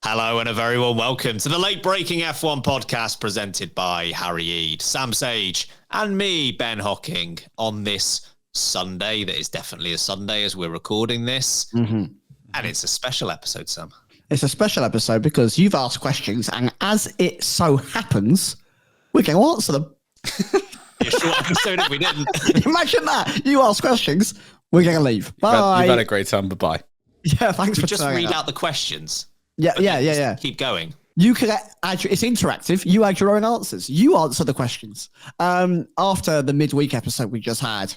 Hello and a very warm welcome to the late-breaking F1 podcast presented by Harry Eade, Sam Sage and me, Ben Hocking, on this Sunday that is definitely a Sunday as we're recording this. And it's a special episode, Sam. It's a special episode because you've asked questions and as it so happens, we're going to answer them. Be a short episode if we didn't. Imagine that. You ask questions, we're going to leave. Bye. You've had a great time. Bye-bye. Yeah, thanks for just read out the questions. Yeah. Keep going. You can add, it's interactive. You add your own answers. You answer the questions. After the midweek episode we just had,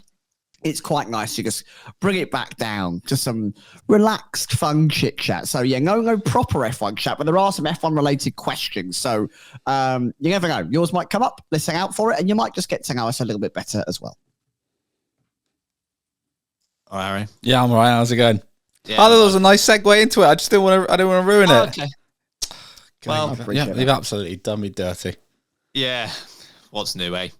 it's quite nice to just bring it back down to some relaxed, fun chit chat. So yeah, no proper F1 chat, but there are some F1 related questions. So you never know. Yours might come up. Let's hang out for it, and you might just get to know us a little bit better as well. All right, Harry. Yeah, I'm all right. How's it going? Yeah, That was a nice segue into it. I just didn't want to. I didn't want to ruin it. Okay. Well, you've absolutely done me dirty. Yeah. What's new, eh?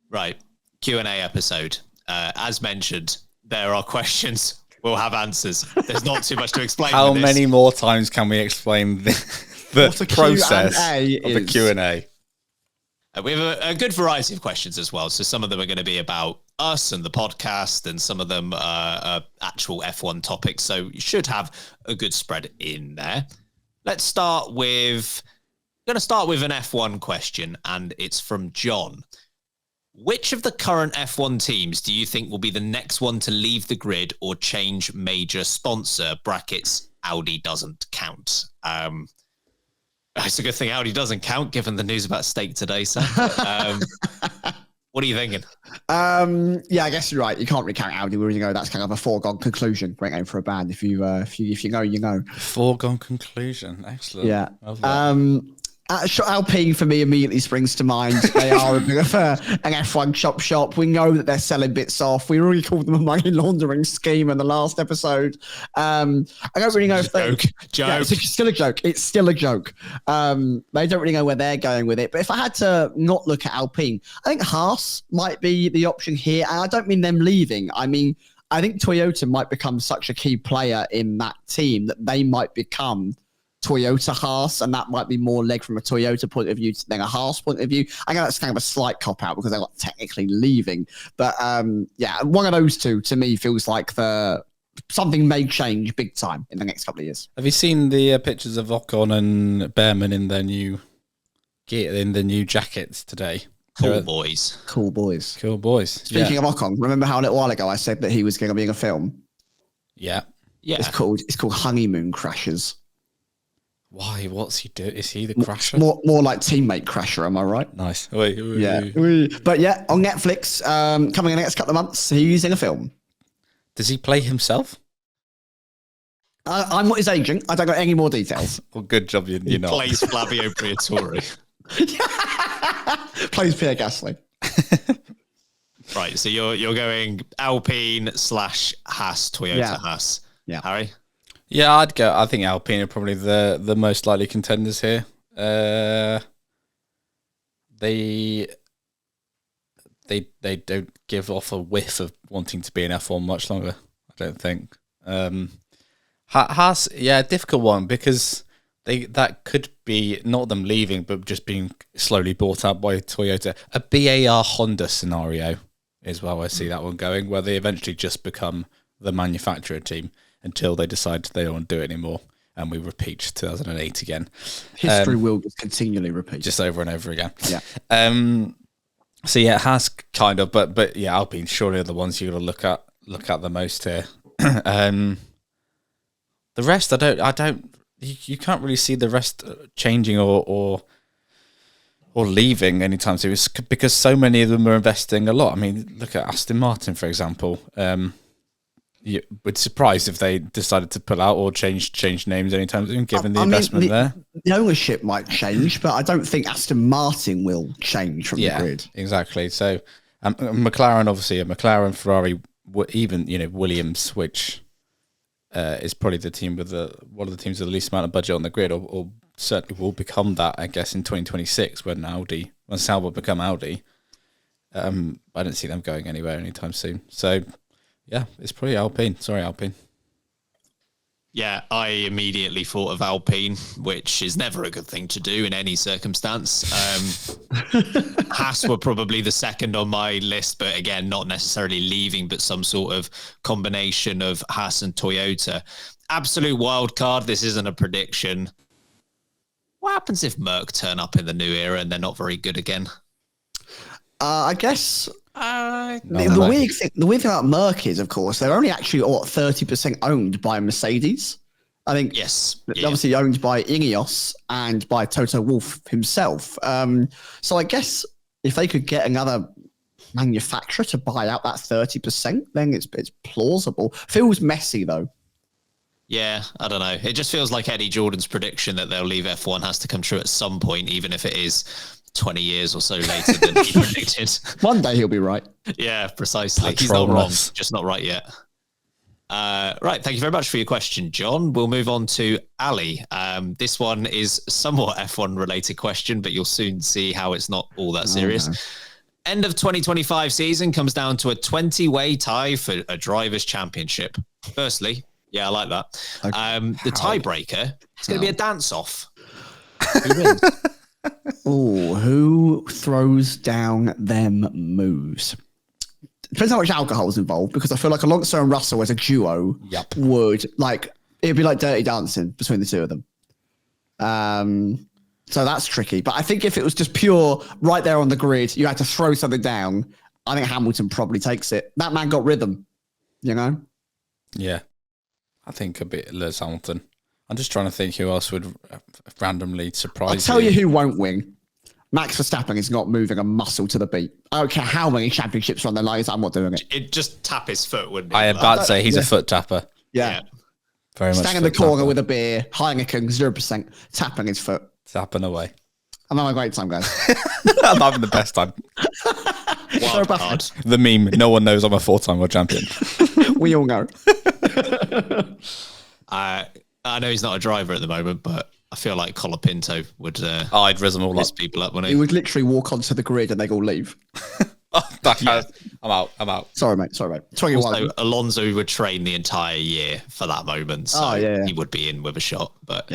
Right. Q&A episode. As mentioned, there are questions. We'll have answers. There's not too much to explain. How many more times can we explain the process of the Q&A? We have a good variety of questions as well. So some of them are going to be about us and the podcast, and some of them are actual F1 topics. So you should have a good spread in there. Let's start with, I'm going to start with an F1 question, and it's from John. Which of the current F1 teams do you think will be the next one to leave the grid or change major sponsor? Brackets, Audi doesn't count. It's a good thing Audi doesn't count, given the news about stake today, Sam. What are you thinking? Yeah, I guess you're right. You can't really count Audi. We already know that's kind of a foregone conclusion. Great name for a band. If you know, you know. Foregone conclusion. Excellent. Yeah. Alpine for me immediately springs to mind. They are a bit of an F1 chop shop. We know that they're selling bits off. We already called them a money laundering scheme in the last episode. I don't really know if they... Joke. Yeah, it's still a joke. It's still a joke. They don't really know where they're going with it. But if I had to not look at Alpine, I think Haas might be the option here. And I don't mean them leaving. I mean, I think Toyota might become such a key player in that team that they might become Toyota Haas, and that might be more leg from a Toyota point of view than a Haas point of view. I know that's kind of a slight cop out because they're not technically leaving, but yeah, one of those two to me feels like something may change big time in the next couple of years. Have you seen the pictures of Ocon and Behrman in their new jackets today? Cool boys. Cool boys. Speaking of Ocon, remember how a little while ago I said that he was going to be in a film? Yeah. It's called Honeymoon Crashers. Why? What's he do? Is he the crasher? More like teammate crasher, am I right? Nice. Yeah. But yeah, on Netflix, coming in the next couple of months, he's in a film. Does he play himself? I'm not his agent. I don't got any more details. Well, good job you're not. Plays Flavio Briatore. Plays Pierre Gasly. Right, so you're going Alpine / Haas, Toyota Haas. Yeah. Harry? Yeah, I'd go. I think Alpine are probably the most likely contenders here. They don't give off a whiff of wanting to be in F1 much longer, I don't think. Haas, yeah, difficult one because that could be not them leaving, but just being slowly bought out by Toyota. A BAR Honda scenario is where I see that one going, where they eventually just become the manufacturer team until they decide they don't want to do it anymore, and we repeat 2008 again. History will just continually repeat, just over and over again. Yeah. So yeah, it has kind of, but yeah, Alpine surely are the ones you got to look at the most here. The rest, I don't. You can't really see the rest changing or leaving anytime soon, because so many of them are investing a lot. I mean, look at Aston Martin, for example. You would be surprised if they decided to pull out or change names anytime soon, given the investment there. The ownership might change, but I don't think Aston Martin will change from the grid. Exactly. So McLaren, obviously, Ferrari, even Williams, which is probably the team with one of the teams with the least amount of budget on the grid, or certainly will become that, I guess, in 2026 when Sauber become Audi. I don't see them going anywhere anytime soon. So. Yeah, it's probably Alpine. Sorry, Alpine. Yeah, I immediately thought of Alpine, which is never a good thing to do in any circumstance. Haas were probably the second on my list, but again, not necessarily leaving, but some sort of combination of Haas and Toyota. Absolute wild card. This isn't a prediction. What happens if Merc turn up in the new era and they're not very good again? I guess No, the weird thing about Merc is, of course, they're only actually 30% owned by Mercedes. I think Yes. obviously owned by Ineos and by Toto Wolff himself. So I guess if they could get another manufacturer to buy out that 30%, then it's plausible. Feels messy though. Yeah, I don't know. It just feels like Eddie Jordan's prediction that they'll leave F1 has to come true at some point, even if it is 20 years or so later than he predicted. One day he'll be right. Yeah, precisely. He's not wrong, just not right yet. Right, thank you very much for your question, John. We'll move on to Ali. This one is somewhat F1 related question, but you'll soon see how it's not all that serious. End of 2025 season comes down to a 20-way tie for a driver's championship. Firstly, yeah, I like that. The tiebreaker is going to be a dance-off. Who wins? Who throws down them moves? Depends how much alcohol is involved, because I feel like Alonso and Russell as a duo would it'd be like Dirty Dancing between the two of them. So that's tricky. But I think if it was just pure right there on the grid, you had to throw something down, I think Hamilton probably takes it. That man got rhythm, you know? Yeah. I think a bit Lewis Hamilton. I'm just trying to think who else would randomly surprise I'll tell you who won't win. Max Verstappen is not moving a muscle to the beat. I don't care how many championships are on their lines, I'm not doing it. It'd just tap his foot, wouldn't it? I am about to say he's a foot tapper. Yeah. Very much. Standing in the corner with a beer, Heineken, 0%, tapping his foot. Tapping away. I'm having a great time, guys. I'm having the best time. Wild card. The meme, no one knows I'm a 4-time world champion. We all know. I know he's not a driver at the moment, but I feel like Colapinto would I'd risen all piss up. people up, wouldn't He he? would literally walk onto the grid and they all leave. I'm out. Sorry, mate. 21. Also, Alonso would train the entire year for that moment, so he would be in with a shot. But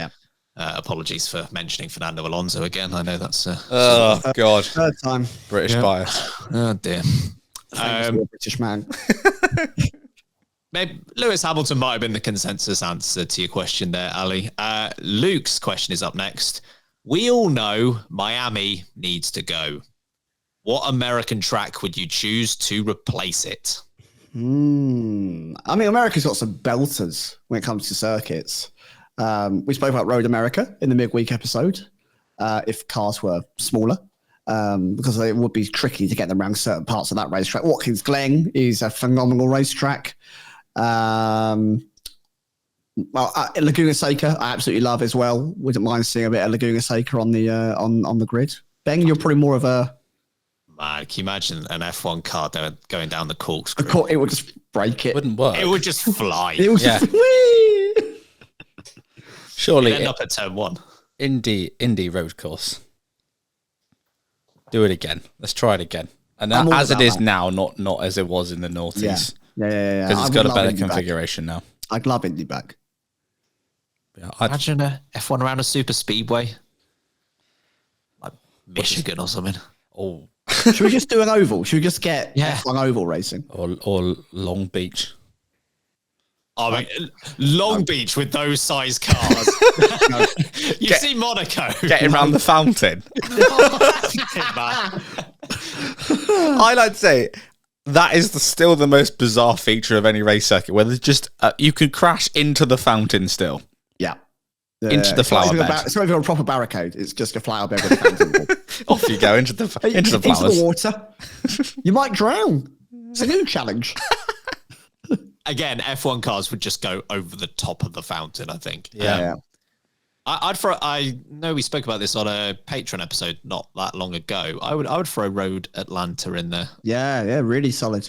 apologies for mentioning Fernando Alonso again. I know that's Oh, God. Third time. British bias. oh dear. British man. Maybe Lewis Hamilton might have been the consensus answer to your question there, Ali. Luke's question is up next. We all know Miami needs to go. What American track would you choose to replace it? I mean, America's got some belters when it comes to circuits. We spoke about Road America in the midweek episode, if cars were smaller, because it would be tricky to get them around certain parts of that racetrack. Watkins Glen is a phenomenal racetrack. Laguna Seca, I absolutely love as well. Wouldn't mind seeing a bit of Laguna Seca on the on the grid. Ben, you're probably more of a. Man, can you imagine an F1 car going down the corkscrew? It would just break it. Wouldn't work. It would just fly. It would just. Whee! Surely It'd end up at turn 1. Indy road course. Do it again. Let's try it again. And I'm all as it about is that. now, not as it was in the noughties. Yeah. Because I it's would got a love better Indy back. configuration now. I'd love Indy back. Yeah, Imagine a F1 around a super speedway. Like Michigan or something. Oh, Should we just do an oval? Should we just get Yeah. F1 oval racing? or Long Beach. I mean, Long Beach with those size cars. You see Monaco. Getting around the fountain. I like to say that is still the most bizarre feature of any race circuit, where there's just you can crash into the fountain still. Yeah. Into the flower bed. It's not even a proper barricade. It's just a flower bed with a fountain wall. Off you go into the flowers. Into the water. You might drown. It's a new challenge. Again, F1 cars would just go over the top of the fountain, I think. Yeah. I know we spoke about this on a Patreon episode not that long ago. I would throw Road Atlanta in there. Yeah, really solid.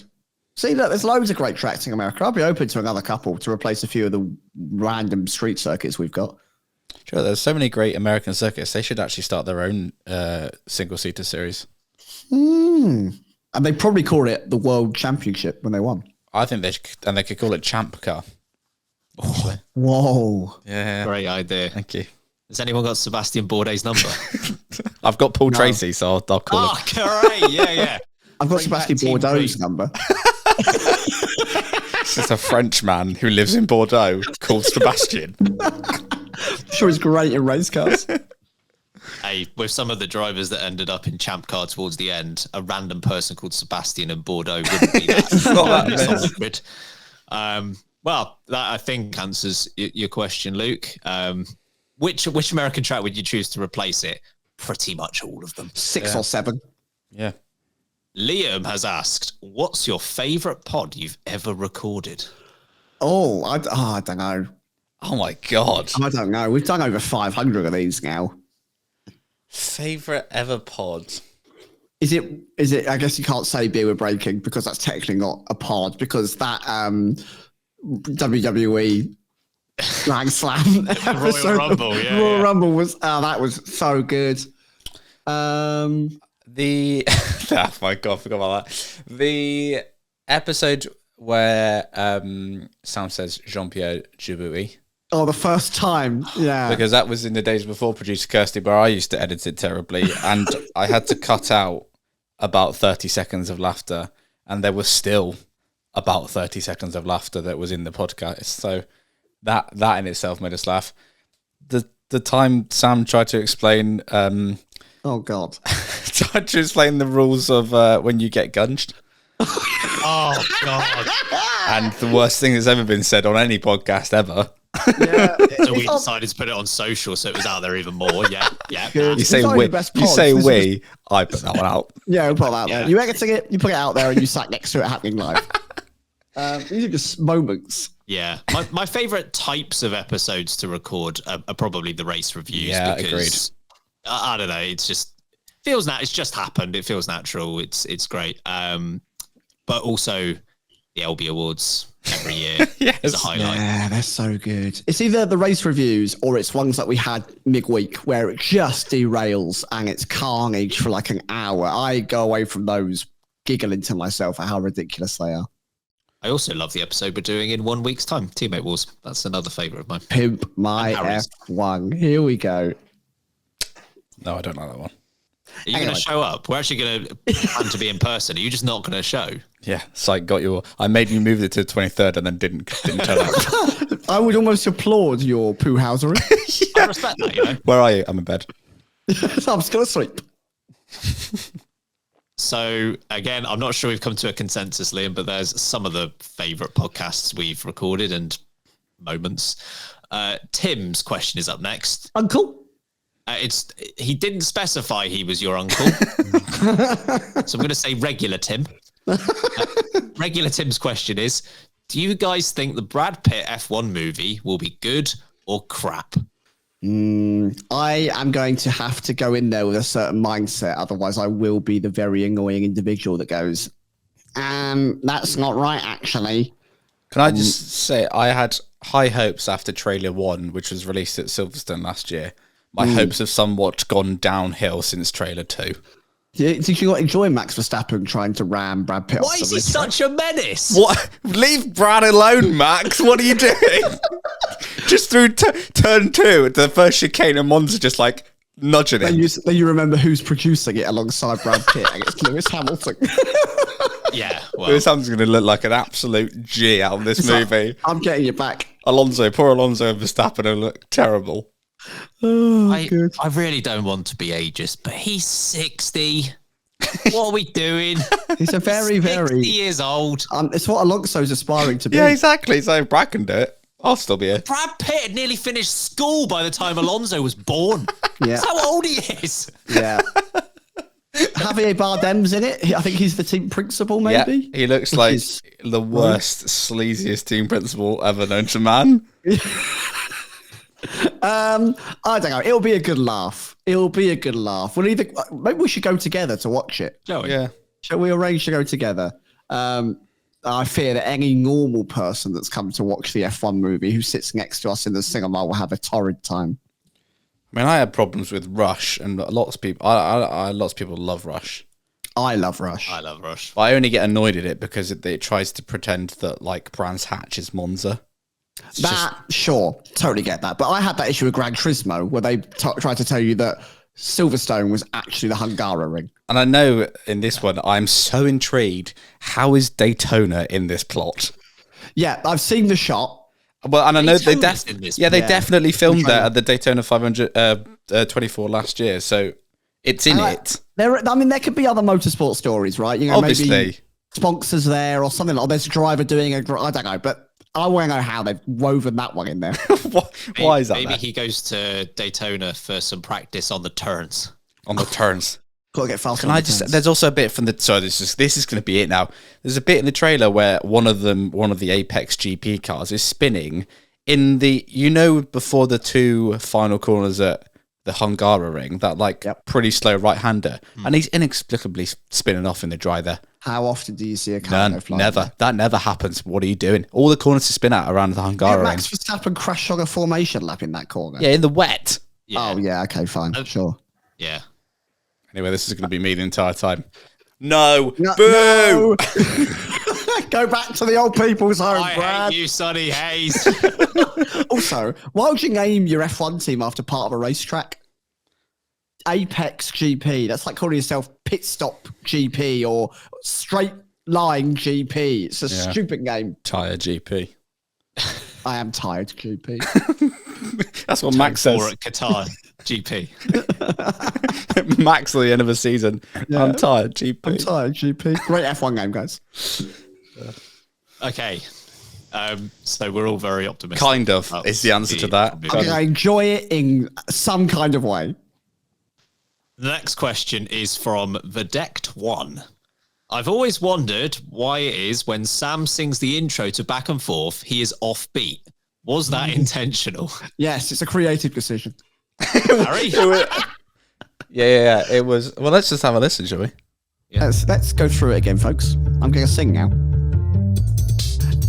See, look, there's loads of great tracks in America. I'll be open to another couple to replace a few of the random street circuits we've got. Sure, there's so many great American circuits. They should actually start their own single-seater series. And they probably call it the World Championship when they won. I think they could call it Champ Car. actually. Whoa. Yeah. Great idea. Thank you. Has anyone got Sebastian Bourdais' number? I've got Paul Tracy, so I'll call him. Oh, great. Yeah. I've got Bring back Sebastian Team Bordeaux's Creed. number. It's a French man who lives in Bordeaux called Sebastian. Sure, he's great in race cars. Hey, with some of the drivers that ended up in Champ Car towards the end, a random person called Sebastian in Bordeaux wouldn't be that. Not that on the grid. Well, that I think answers your question, Luke. Which American track would you choose to replace it? Pretty much all of them. 6 or 7. Yeah. Liam has asked, what's your favourite pod you've ever recorded? Oh, I don't know. Oh my God. I don't know. We've done over 500 of these now. Favorite ever pod? Is it? I guess you can't say beer with breaking because that's technically not a pod because that WWE Grand Slam episode, Rumble, yeah, Royal yeah. Rumble was that was so good. The oh my God, I forgot about that. The episode where Sam says Jean-Pierre Djibouti. Oh, the first time, yeah. Because that was in the days before producer Kirsty, where I used to edit it terribly, and I had to cut out about 30 seconds of laughter, and there was still about 30 seconds of laughter that was in the podcast. So that in itself made us laugh. The time Sam tried to explain Oh God. tried to explain the rules of when you get gunged. Oh, God. And the worst thing that's ever been said on any podcast ever. Yeah. So we decided to put it on social so it was out there even more. Yeah. Good. You say It's only we. the best You pods. say This we. I put that one out. Yeah, we'll put that out Yeah. there. You editing it, you put it out there, and you sat next to it happening live. These are just moments. Yeah. My favourite types of episodes to record are probably the race reviews. Yeah, because I don't know. It's just feels it's just happened. It feels natural. It's great. But also the LB Awards every year is a highlight. Yeah, they're so good. It's either the race reviews or it's ones that we had midweek where it just derails and it's carnage for like an hour. I go away from those giggling to myself at how ridiculous they are. I also love the episode we're doing in 1 week's time. Teammate Wars. That's another favourite of mine. Pimp my And Harry's. F1. Here we go. No, I don't like that one. Are you going to show up? We're actually going to plan to be in person. Are you just not going to show? Yeah, psych, got you. I made you move it to the 23rd and then didn't turn up. I would almost applaud your poo-housery. I respect that, you know. Where are you? I'm in bed. I'm just going to sleep. So again, I'm not sure we've come to a consensus, Liam, but there's some of the favourite podcasts we've recorded and moments. Tim's question is up next. Uncle? He didn't specify he was your uncle, so I'm going to say regular Tim. Regular Tim's question is: do you guys think the Brad Pitt F1 movie will be good or crap? I am going to have to go in there with a certain mindset. Otherwise, I will be the very annoying individual that goes, that's not right, actually. Can I just say, I had high hopes after trailer 1, which was released at Silverstone last year. My hopes have somewhat gone downhill since trailer 2. Did you not enjoy Max Verstappen trying to ram Brad Pitt? Why is he such a menace? What? Leave Brad alone, Max. What are you doing? Just through turn 2, the first chicane, and Monza just like nudging him. Then you remember who's producing it alongside Brad Pitt, and it's Lewis Hamilton. Yeah, well, Lewis Hamilton's going to look like an absolute G out of this movie. I'm getting you back. Poor Alonso and Verstappen will look terrible. Oh, good. I really don't want to be ageist, but he's 60. What are we doing? He's a very, 60 very. years old. It's what Alonso's aspiring to be. Yeah, exactly. So Brad can do it. I'll still be here. Brad Pitt had nearly finished school by the time Alonso was born. Yeah. That's how old he is. Yeah. Javier Bardem's in it. I think he's the team principal, maybe. Yeah, he looks like the worst, sleaziest team principal ever known to man. I don't know. It'll be a good laugh. Maybe we should go together to watch it. Yeah. Shall we arrange to go together? I fear that any normal person that's come to watch the F1 movie who sits next to us in the cinema will have a torrid time. I mean, I had problems with Rush, and lots of people. Lots of people love Rush. I love Rush. I love Rush. But I only get annoyed at it because it tries to pretend that like Brands Hatch is Monza. Sure, totally get that. But I had that issue with Gran Turismo where they tried to tell you that Silverstone was actually the Hungaroring. And I know in this one, I'm so intrigued. How is Daytona in this plot? Yeah, I've seen the shot. Well, and I know they Daytona's definitely filmed that at the Daytona 524 last year, so it's in it. There could be other motorsport stories, right? You know, Obviously. maybe sponsors there or something like. There's a driver doing I don't know, but I want to know how they've woven that one in there. Why is that? Maybe he goes to Daytona for some practice on the turns. On the turns. Got to get fast. Can I just? There's also a bit from the. So this is going to be it now. There's a bit in the trailer where one of the Apex GP cars is spinning in the. Before the two final corners at the Hungaroring, that pretty slow right-hander, and he's inexplicably spinning off in the dry there. How often do you see a car fly? Never. That never happens. What are you doing? All the corners to spin out around the Hungaroring. Max Verstappen crashed on a formation lap in that corner. Yeah, in the wet. Yeah. Oh yeah, okay, fine, sure. Yeah. Anyway, this is going to be me the entire time. No. Boo! No. Go back to the old people's home, I Brad. hate you, Sonny Hayes. Also, why would you name your F1 team after part of a racetrack? Apex GP. That's like calling yourself Pit Stop GP or Straight Line GP. It's a stupid game. Tire GP. I am tired, GP. That's what Max says. Or at Qatar GP. Max at the end of the season. Yeah. I'm tired, GP. I'm tired, GP. Great F1 game, guys. Okay. So we're all very optimistic. Kind of is the answer to that. I enjoy it in some kind of way. The next question is from Vedect1. I've always wondered why it is when Sam sings the intro to Back and Forth, he is offbeat. Was that intentional? Yes, it's a creative decision. Harry? Yeah. It was. Well, let's just have a listen, shall we? Yeah. Let's go through it again, folks. I'm going to sing now.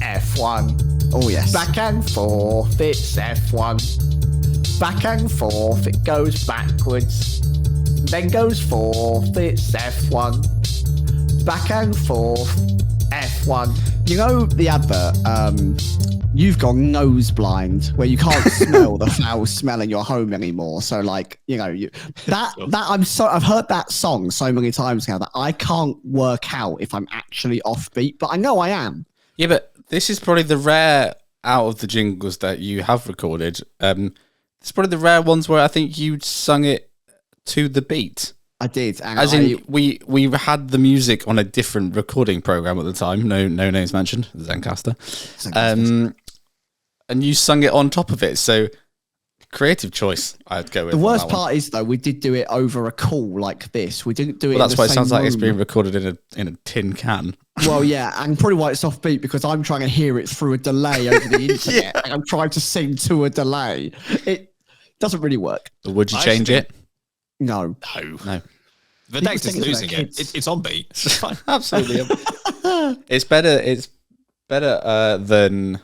F1. Oh, yes. Back and forth, it's F1. Back and forth, it goes backwards. Then goes forth, it's F1. Back and forth, F1. You know the advert, you've gone nose blind, where you can't smell the foul smell in your home anymore. So like, I've heard that song so many times now that I can't work out if I'm actually offbeat, but I know I am. Yeah, but this is probably the rare out of the jingles that you have recorded. It's probably the rare ones where I think you sung it to the beat. I did. And we had the music on a different recording program at the time. No names mentioned. Zencaster. And you sung it on top of it. So creative choice. I'd go with the worst part is though we did do it over a call like this. We didn't do it. Well, that's why it sounds like it's room. being recorded in a tin can. Well, yeah, and probably why it's offbeat because I'm trying to hear it through a delay over the internet. Yeah. And I'm trying to sing to a delay. It doesn't really work. Would you change it? No. The next is losing it. It's on beat. It's fine. Absolutely. It's better than.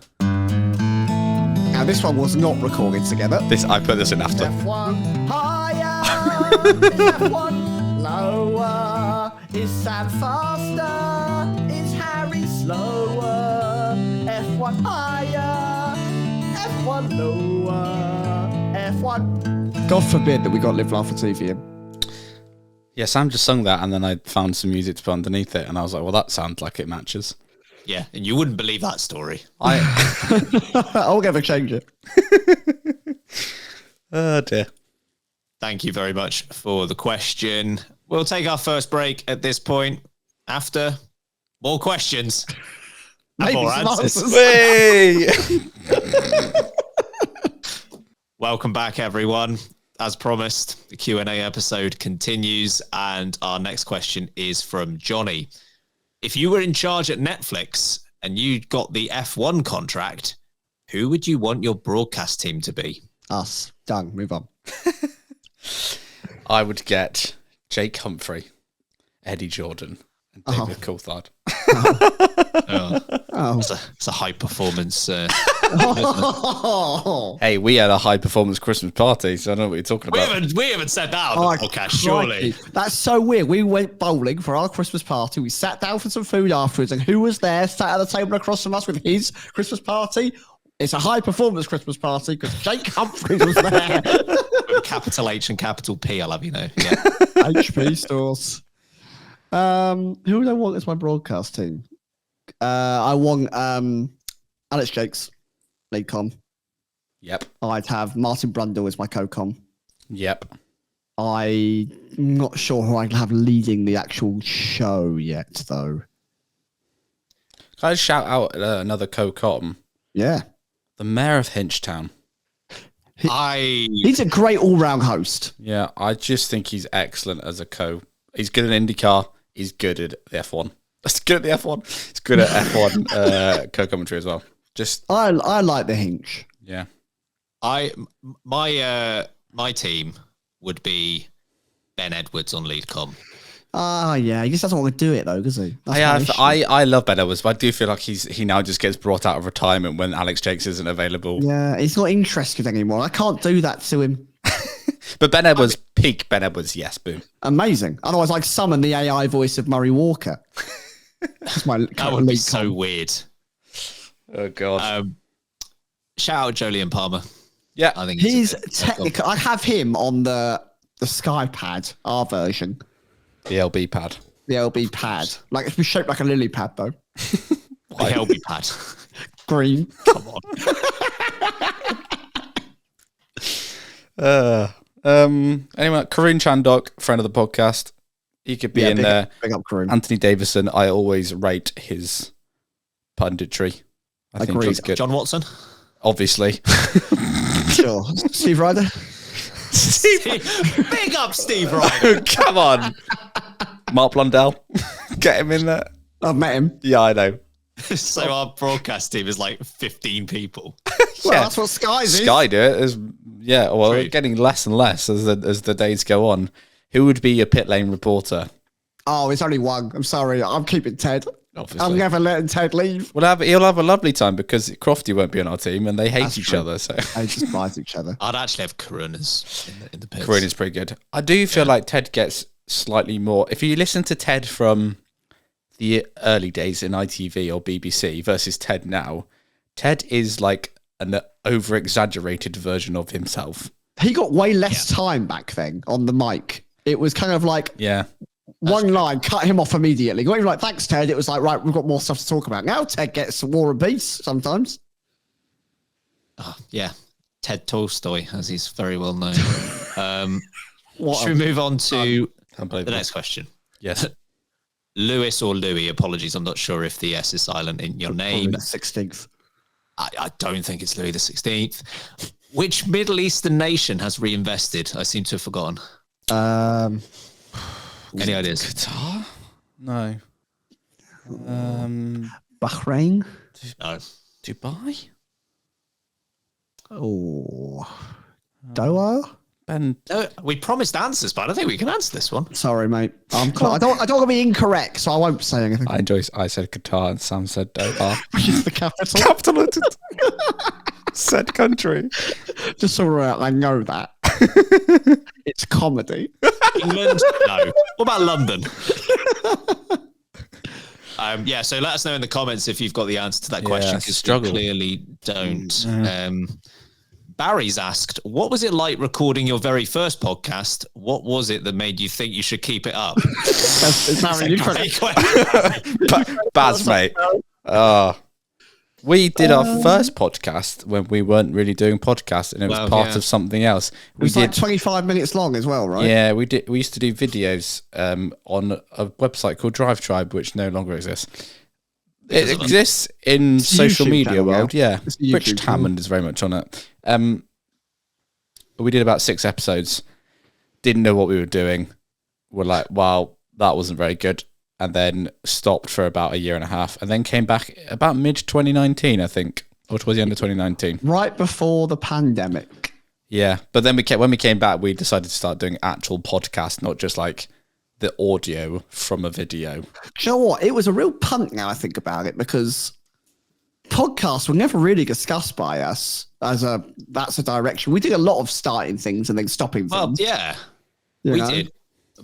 Now this one was not recorded together. I put this in after. F1 higher, is F1 lower, is Sam faster, is Harry slower? F1 higher, F1 lower, F1. God forbid that we got Live Laugh for TV in. Yeah, Sam just sung that and then I found some music to put underneath it and I was like, well, that sounds like it matches. Yeah, and you wouldn't believe that story. I'll never change it. Oh, dear. Thank you very much for the question. We'll take our first break at this point after more questions. Maybe more some answers. Welcome back, everyone. As promised, the Q&A episode continues, and our next question is from Johnny. If you were in charge at Netflix and you got the F1 contract, who would you want your broadcast team to be? Us. Done. Move on. I would get Jake Humphrey, Eddie Jordan, and David Coulthard. It's a high performance. Hey, we had a high performance Christmas party, so I know what you're talking about. We haven't said that on the podcast, surely. That's so weird. We went bowling for our Christmas party. We sat down for some food afterwards, and who was there, sat at the table across from us with his Christmas party? It's a high performance Christmas party because Jake Humphries was there. With capital H and capital P, I'll have you know. Yeah. HP stores. Who do I want as my broadcast team? I want Alex Jakes, lead com. Yep. I'd have Martin Brundle as my co-com. Yep. I'm not sure who I can have leading the actual show yet, though. Can I shout out another co-com? Yeah. The Mayor of Hinchtown. He's a great all-round host. Yeah, I just think he's excellent as a co. He's good at IndyCar. He's good at the F1. He's good at the F1. He's good at F1 co-commentary as well. Just I like the Hinch. Yeah. My team would be Ben Edwards on lead com. Yeah, he just doesn't want to do it though, does he? I love Ben Edwards, but I do feel like he now just gets brought out of retirement when Alex Jakes isn't available. Yeah, he's not interested anymore. I can't do that to him. But Ben Edwards, peak Ben Edwards, yes, boom. Amazing. Otherwise, I'd summon the AI voice of Murray Walker. That's my that would be so weird. Oh god. Shout out Jolyon Palmer. Yeah, I think he's technical. I have him on the Sky Pad, our version. The LB pad. The LB pad. Like it's shaped like a lily pad though. The LB pad. Green. Come on. Anyway, Karun Chandok, friend of the podcast. He could be in there. Big up Karun. Anthony Davison, I always rate his punditry. I think he's good. John Watson? Obviously. Sure. Steve Ryder? Big up Steve Ryder. Come on. Mark Blundell. Get him in there. I've met him. Yeah, I know. So our broadcast team is like 15 people. Well, that's what Sky's is. Sky do it. We're getting less and less as the days go on. Who would be your pit lane reporter? Oh, it's only one. I'm sorry. I'm keeping Ted. Obviously. I'm never letting Ted leave. He'll have a lovely time because Crofty won't be on our team and they hate each other. So they despise each other. I'd actually have Karun in the pits. Karun is pretty good. I do feel like Ted gets slightly more. If you listen to Ted from the early days in ITV or BBC versus Ted now, Ted is like an over-exaggerated version of himself. He got way less time back then on the mic. It was kind of like one line, cut him off immediately. Not even like, thanks, Ted. It was like, right, we've got more stuff to talk about. Now Ted gets War and Peace sometimes. Oh, yeah. Ted Tolstoy, as he's very well known. Should we move on to the next question? Yes. Lewis or Louis, apologies. I'm not sure if the S is silent in your name. The 16th. I don't think it's Louis the 16th. Which Middle Eastern nation has reinvested? I seem to have forgotten. Any ideas? Qatar? No. Bahrain? No. Dubai? Oh. Doha? Ben. No, we promised answers, but I don't think we can answer this one. Sorry, mate. I don't want to be incorrect, so I won't say anything. I said Qatar and Sam said Doha. Which is the capital? Capital of said country. Just so I know that. It's comedy. England? No. What about London? So let us know in the comments if you've got the answer to that question, because we clearly don't. Barry's asked, what was it like recording your very first podcast? What was it that made you think you should keep it up? Baz, mate. We did our first podcast when we weren't really doing podcasts, and it was part of something else. It was like 25 minutes long as well, right? Yeah, we did. We used to do videos on a website called Drive Tribe, which no longer exists. It exists in social media world, yeah. Rich Hammond is very much on it. We did about 6 episodes. Didn't know what we were doing. We're like, wow, that wasn't very good. And then stopped for about a year and a half, and then came back about mid-2019, I think, or towards the end of 2019. Right before the pandemic. Yeah, but then when we came back, we decided to start doing actual podcasts, not just like the audio from a video. Do you know what? It was a real punt now I think about it, because podcasts were never really discussed by us that's a direction. We did a lot of starting things and then stopping things. Well, yeah. We did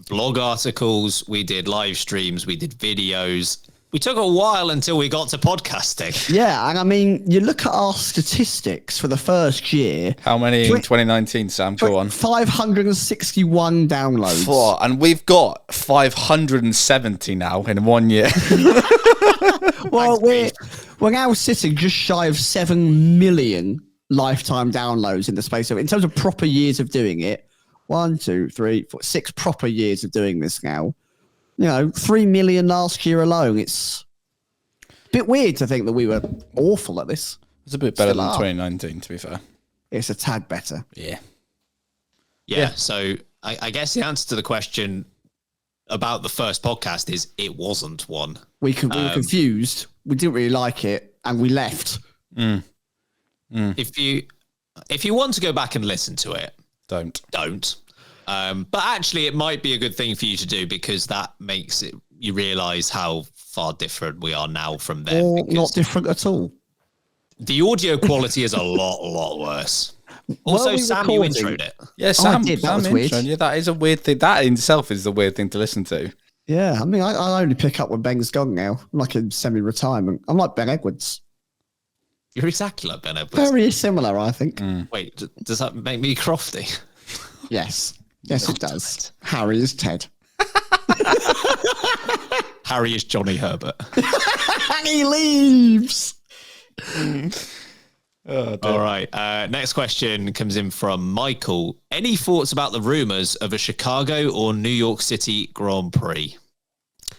blog articles, we did live streams, we did videos. We took a while until we got to podcasting. Yeah, and I mean, you look at our statistics for the first year. How many in 2019, Sam? Go on. 561 downloads. Oh, and we've got 570 now in 1 year. Well, we're now sitting just shy of 7 million lifetime downloads in the space of, in terms of proper years of doing it. 1, 2, 3, 4, 6 proper years of doing this now. 3 million last year alone. It's a bit weird to think that we were awful at this. It's a bit better than 2019, to be fair. It's a tad better. Yeah. So I guess the answer to the question about the first podcast is it wasn't one. We were confused. We didn't really like it, and we left. If you want to go back and listen to it, don't. But actually, it might be a good thing for you to do, because that makes you realise how far different we are now from then. Or not different at all. The audio quality is a lot worse. Also, Sam, you introed it. Yeah, Sam, I did. That was weird. Yeah, that is a weird thing. That in itself is the weird thing to listen to. Yeah, I mean, I only pick up when Ben's gone now. I'm like in semi-retirement. I'm like Ben Edwards. You're exactly like Ben Edwards. Very similar, I think. Wait, does that make me crofty? Yes, it does. Harry is Ted. Harry is Johnny Herbert. He leaves. All right. Next question comes in from Michael. Any thoughts about the rumors of a Chicago or New York City Grand Prix?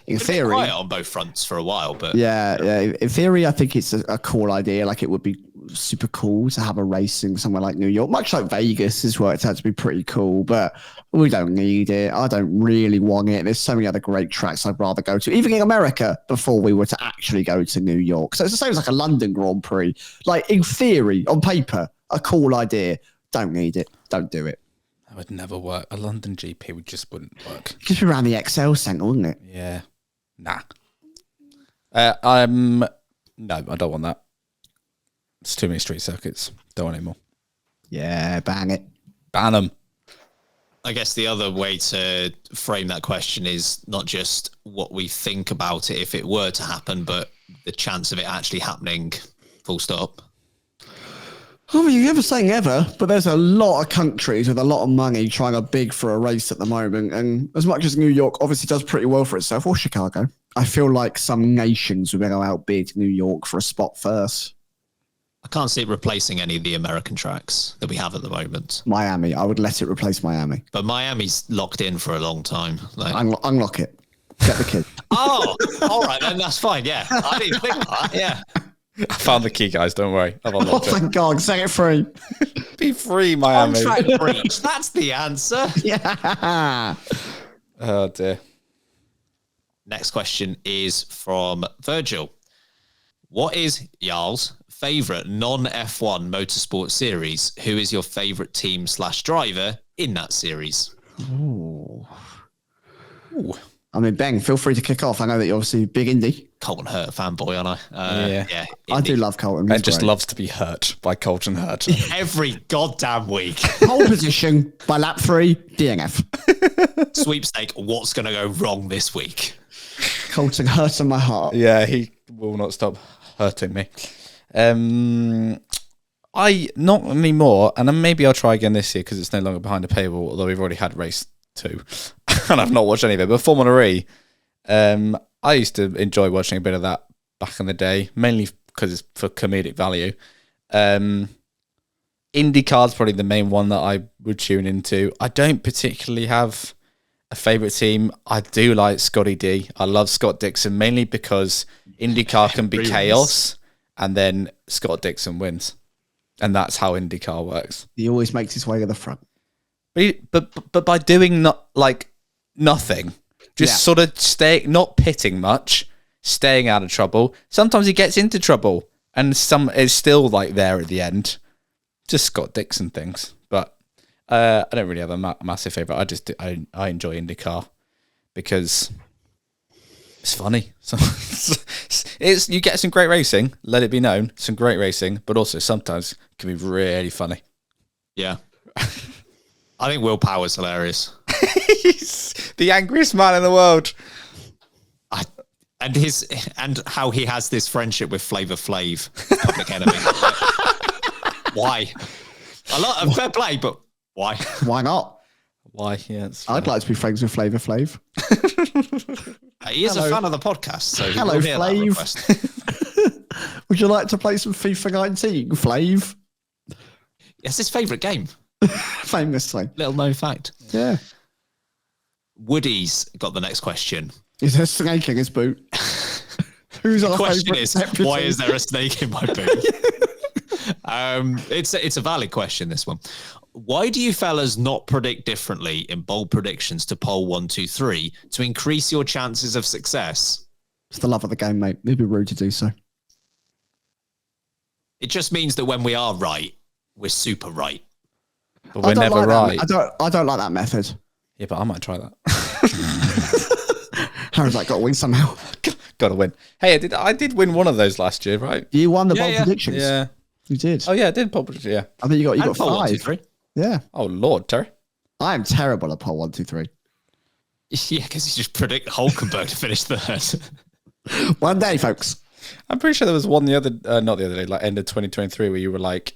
In theory, quiet on both fronts for a while, but yeah. In theory, I think it's a cool idea. Like, it would be super cool to have a racing somewhere like New York, much like Vegas has worked out to be pretty cool. But we don't need it. I don't really want it. There's so many other great tracks I'd rather go to, even in America, before we were to actually go to New York. So it's the same as like a London Grand Prix. Like, in theory, on paper, a cool idea. Don't need it. Don't do it. That would never work. A London GP just wouldn't work. Just be around the XL Centre, wouldn't it? Yeah. Nah. No, I don't want that. It's too many street circuits. Don't want any more. Yeah, bang it. Ban them. I guess the other way to frame that question is not just what we think about it if it were to happen, but the chance of it actually happening, full stop. I mean, you never say never, but there's a lot of countries with a lot of money trying to bid for a race at the moment. And as much as New York obviously does pretty well for itself, or Chicago, I feel like some nations are going to outbid New York for a spot first. I can't see it replacing any of the American tracks that we have at the moment. Miami, I would let it replace Miami. But Miami's locked in for a long time. Like, unlock it. Get the key. Oh, all right, then that's fine. Yeah, I didn't think that. Yeah. I found the key, guys. Don't worry. I've Oh, unlocked it. thank God. Set it free. Be free, Miami. Contract breach. That's the answer. Yeah. Oh, dear. Next question is from Virgil. What is y'all's favourite non-F1 motorsport series? Who is your favourite team / driver in that series? Ooh. Ooh. I mean, Ben, feel free to kick off. I know that you're obviously big Indy. Colton Hurt fanboy, aren't I? Yeah. I do love Colton. Ben He's just great. loves to be hurt by Colton Hurt. Every goddamn week. Pole position by lap 3, DNF. Sweepstake, what's going to go wrong this week? Colton hurts in my heart. Yeah, he will not stop hurting me. I not anymore, and then maybe I'll try again this year because it's no longer behind a paywall. Although we've already had race 2, and I've not watched any of it. But Formula E, I used to enjoy watching a bit of that back in the day, mainly because it's for comedic value. IndyCar's probably the main one that I would tune into. I don't particularly have a favourite team. I do like Scotty D. I love Scott Dixon, mainly because IndyCar can be chaos, and then Scott Dixon wins. And that's how IndyCar works. He always makes his way to the front. But by doing nothing, just sort of not pitting much, staying out of trouble. Sometimes he gets into trouble, and some is still like there at the end. Just Scott Dixon things, but I don't really have a massive favorite. I enjoy IndyCar because it's funny. So you get some great racing. Let it be known, some great racing, but also sometimes it can be really funny. Yeah. I think Will Power's hilarious. He's the angriest man in the world. and how he has this friendship with Flavor Flav, Public Enemy. Why? A lot of fair play, but why? Why not? Why? Yeah, I'd like to be friends with Flavor Flav. He is a fan of the podcast, so hello, Flav. Would you like to play some FIFA 19, Flav? It's his favourite game. Famously. Little known fact. Yeah. Woody's got the next question. Is there a snake in his boot? Who's our Question favourite is, deputy? why is there a snake in my boot? It's a valid question, this one. Why do you fellas not predict differently in bold predictions to poll 1, 2, 3 to increase your chances of success? It's the love of the game, mate. It'd be rude to do so. It just means that when we are right, we're super right. But we're never right. I don't like that method. Yeah, but I might try that. How's that got to win somehow? Got to win. Hey, I did win one of those last year, right? You won the bold predictions. Yeah. You did. Oh, yeah, I did bold predictions, yeah. I think you got poll 1, 2, 5. 3. Yeah. Oh, Lord, Terry. I am terrible at poll 1, 2, 3. Yeah, because you just predict Hulkenberg to finish third. One day, folks. I'm pretty sure there was one not the other day, like end of 2023, where you were like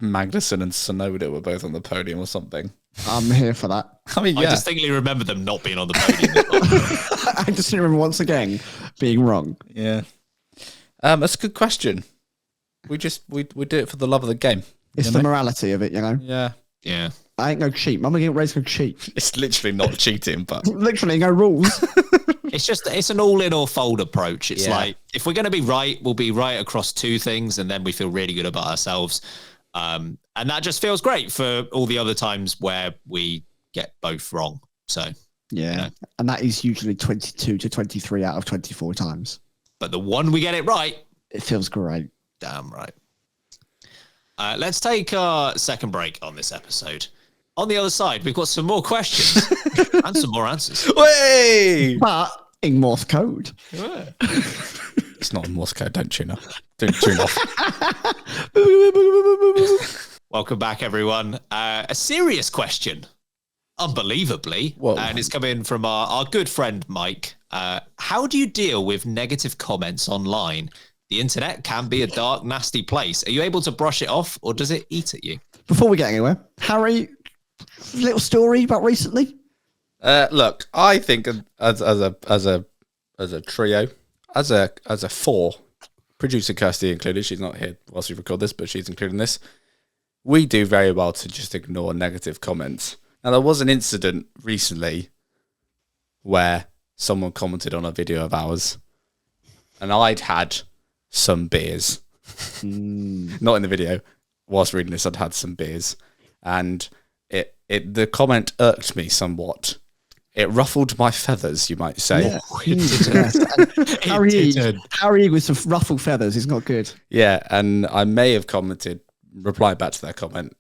Magnussen and Tsunoda were both on the podium or something. I'm here for that. I mean, yeah. I distinctly remember them not being on the podium. I just remember once again being wrong. Yeah. That's a good question. We do it for the love of the game. It's the morality of it, you know? Yeah. Yeah. I ain't no cheat. Mama ain't raised no cheat. It's literally not cheating, but Literally no rules. It's an all in or fold approach. It's Yeah. like, if we're going to be right, we'll be right across two things, and then we feel really good about ourselves. And that just feels great for all the other times where we get both wrong. So, yeah. You know. And that is usually 22 to 23 out of 24 times. But the one we get it right, It feels great. damn right. Let's take our second break on this episode. On the other side, we've got some more questions and some more answers. Way! But in Morse code. It's not Morse code. Don't tune off. Don't tune off. Welcome back, everyone. A serious question, unbelievably. Whoa. And it's coming from our good friend, Mike. How do you deal with negative comments online? The internet can be a dark, nasty place. Are you able to brush it off, or does it eat at you? Before we get anywhere, Harry, little story about recently. Look, I think as a trio, as a four, producer Kirsty included, she's not here whilst we record this, but she's including this. We do very well to just ignore negative comments. Now, there was an incident recently where someone commented on a video of ours, and I'd had some beers. Not in the video. Whilst reading this, I'd had some beers, and the comment irked me somewhat. It ruffled my feathers, you might say. Yeah, Harry with some ruffled feathers is not good. Yeah, and I may have replied back to their comment,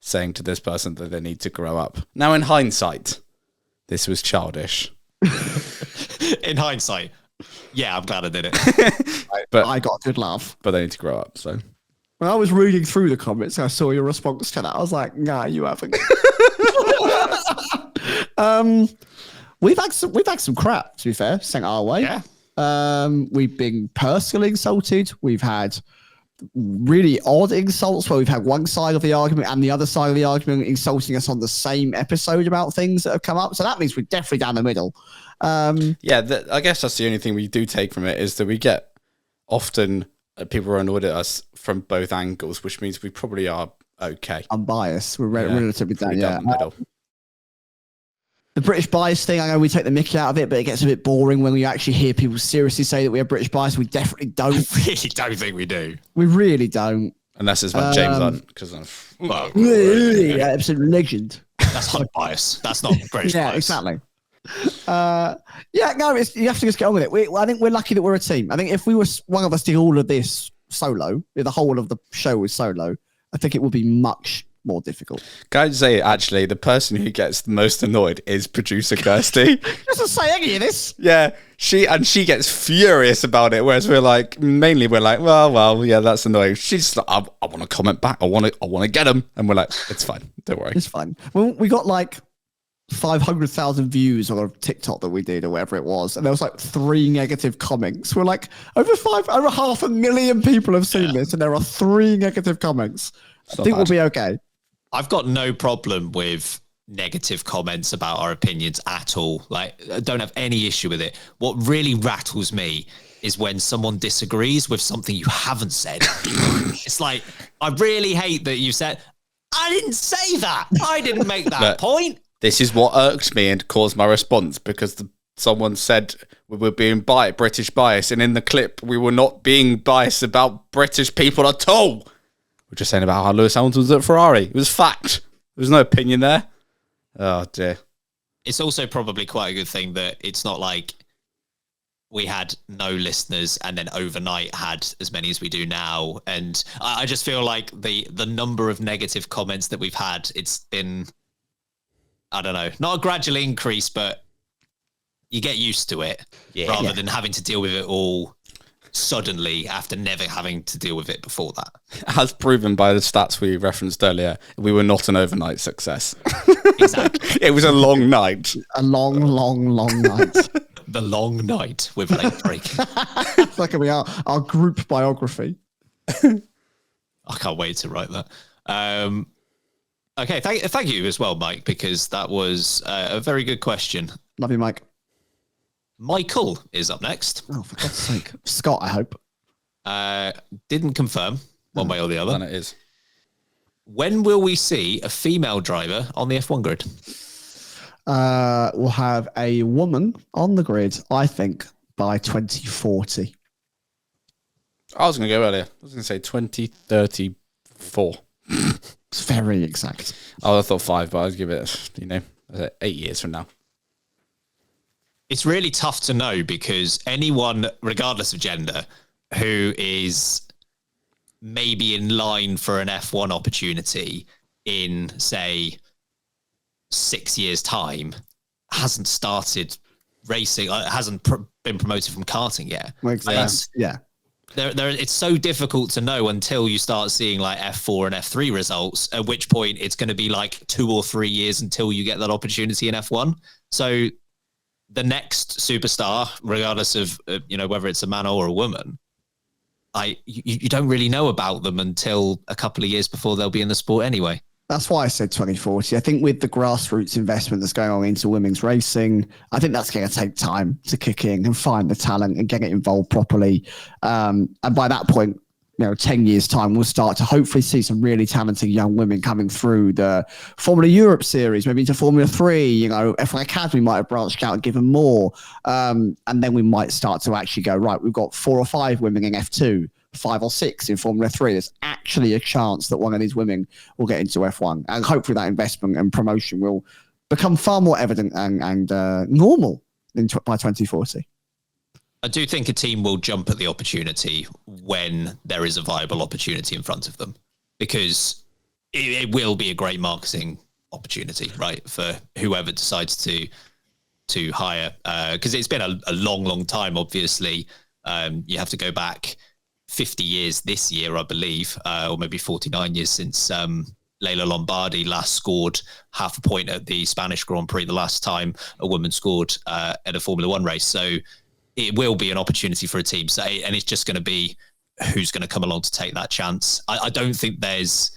saying to this person that they need to grow up. Now, in hindsight, this was childish. In hindsight, yeah, I'm glad I did it. But I got a good laugh. But they need to grow up, so. When I was reading through the comments, I saw your response to that. I was like, nah, you haven't. We've had some crap, to be fair, sent our way. Yeah. We've been personally insulted. We've had really odd insults where we've had one side of the argument and the other side of the argument insulting us on the same episode about things that have come up. So that means we're definitely down the middle. Yeah, I guess that's the only thing we do take from it is that we get often people are annoyed at us from both angles, which means we probably are okay. Unbiased. We're relatively down, down the middle. The British bias thing, I know we take the mickey out of it, but it gets a bit boring when we actually hear people seriously say that we have British bias. We definitely don't. I really don't think we do. We really don't. Unless it's about James Hunt, because I'm... Well, yeah, absolute legend. that's Hunt bias. That's not British Yeah, bias. exactly. Yeah, no, you have to just get on with it. I think we're lucky that we're a team. I think if one of us did all of this solo, if the whole of the show was solo, I think it would be much more difficult. Can I say, actually, the person who gets the most annoyed is producer Kirsty. Doesn't say any of this. Yeah, she gets furious about it, whereas we're like, well, yeah, that's annoying. She's like, I want to comment back. I want to get them, and we're like, it's fine, don't worry. It's fine. Well, we got like 500,000 views on a TikTok that we did or whatever it was, and there was like 3 negative comments. We're like, over 500,000 people have seen this, and there are 3 negative comments. I think we'll be okay. I've got no problem with negative comments about our opinions at all. Like, I don't have any issue with it. What really rattles me is when someone disagrees with something you haven't said. It's like, I really hate that you said, I didn't say that. I didn't make that point. This is what irked me and caused my response, because someone said we were being British bias, and in the clip we were not being biased about British people at all. We're just saying about how Lewis Hamilton was at Ferrari. It was fact. There was no opinion there. Oh dear. It's also probably quite a good thing that it's not like we had no listeners and then overnight had as many as we do now. And I just feel like the number of negative comments that we've had, it's been, I don't know, not a gradual increase, but you get used to it rather than having to deal with it all suddenly after never having to deal with it before that. As proven by the stats we referenced earlier, we were not an overnight success. Exactly. It was a long night. A long night. The long night with late breaking. It's like our group biography. I can't wait to write that. Okay, thank you as well, Mike, because that was a very good question. Love you, Mike. Michael is up next. Oh, for God's sake. Scott, I hope. Didn't confirm one way or the other. And it is. When will we see a female driver on the F1 grid? We'll have a woman on the grid, I think, by 2040. I was going to go earlier. I was going to say 2034. It's very exact. Oh, I thought 5, but I'd give it, 8 years from now. It's really tough to know because anyone, regardless of gender, who is maybe in line for an F1 opportunity in, say, 6 years' time, hasn't started racing, hasn't been promoted from karting yet. Yeah. It's so difficult to know until you start seeing like F4 and F3 results, at which point it's going to be like 2 or 3 years until you get that opportunity in F1. So the next superstar, regardless of whether it's a man or a woman, you don't really know about them until a couple of years before they'll be in the sport anyway. That's why I said 2040. I think with the grassroots investment that's going on into women's racing, I think that's going to take time to kick in and find the talent and get it involved properly. And by that point, 10 years time, we'll start to hopefully see some really talented young women coming through the Formula Europe series, maybe into Formula 3, F1 Academy might have branched out and given more. And then we might start to actually go, right, we've got 4 or 5 women in F2, 5 or 6 in Formula 3. There's actually a chance that one of these women will get into F1. And hopefully that investment and promotion will become far more evident and normal by 2040. I do think a team will jump at the opportunity when there is a viable opportunity in front of them, because it will be a great marketing opportunity, right, for whoever decides to hire. Because it's been a long time, obviously. You have to go back 50 years this year, I believe, or maybe 49 years since Leila Lombardi last scored half a point at the Spanish Grand Prix, the last time a woman scored at a Formula One race. So it will be an opportunity for a team. So, and it's just going to be who's going to come along to take that chance. I don't think there's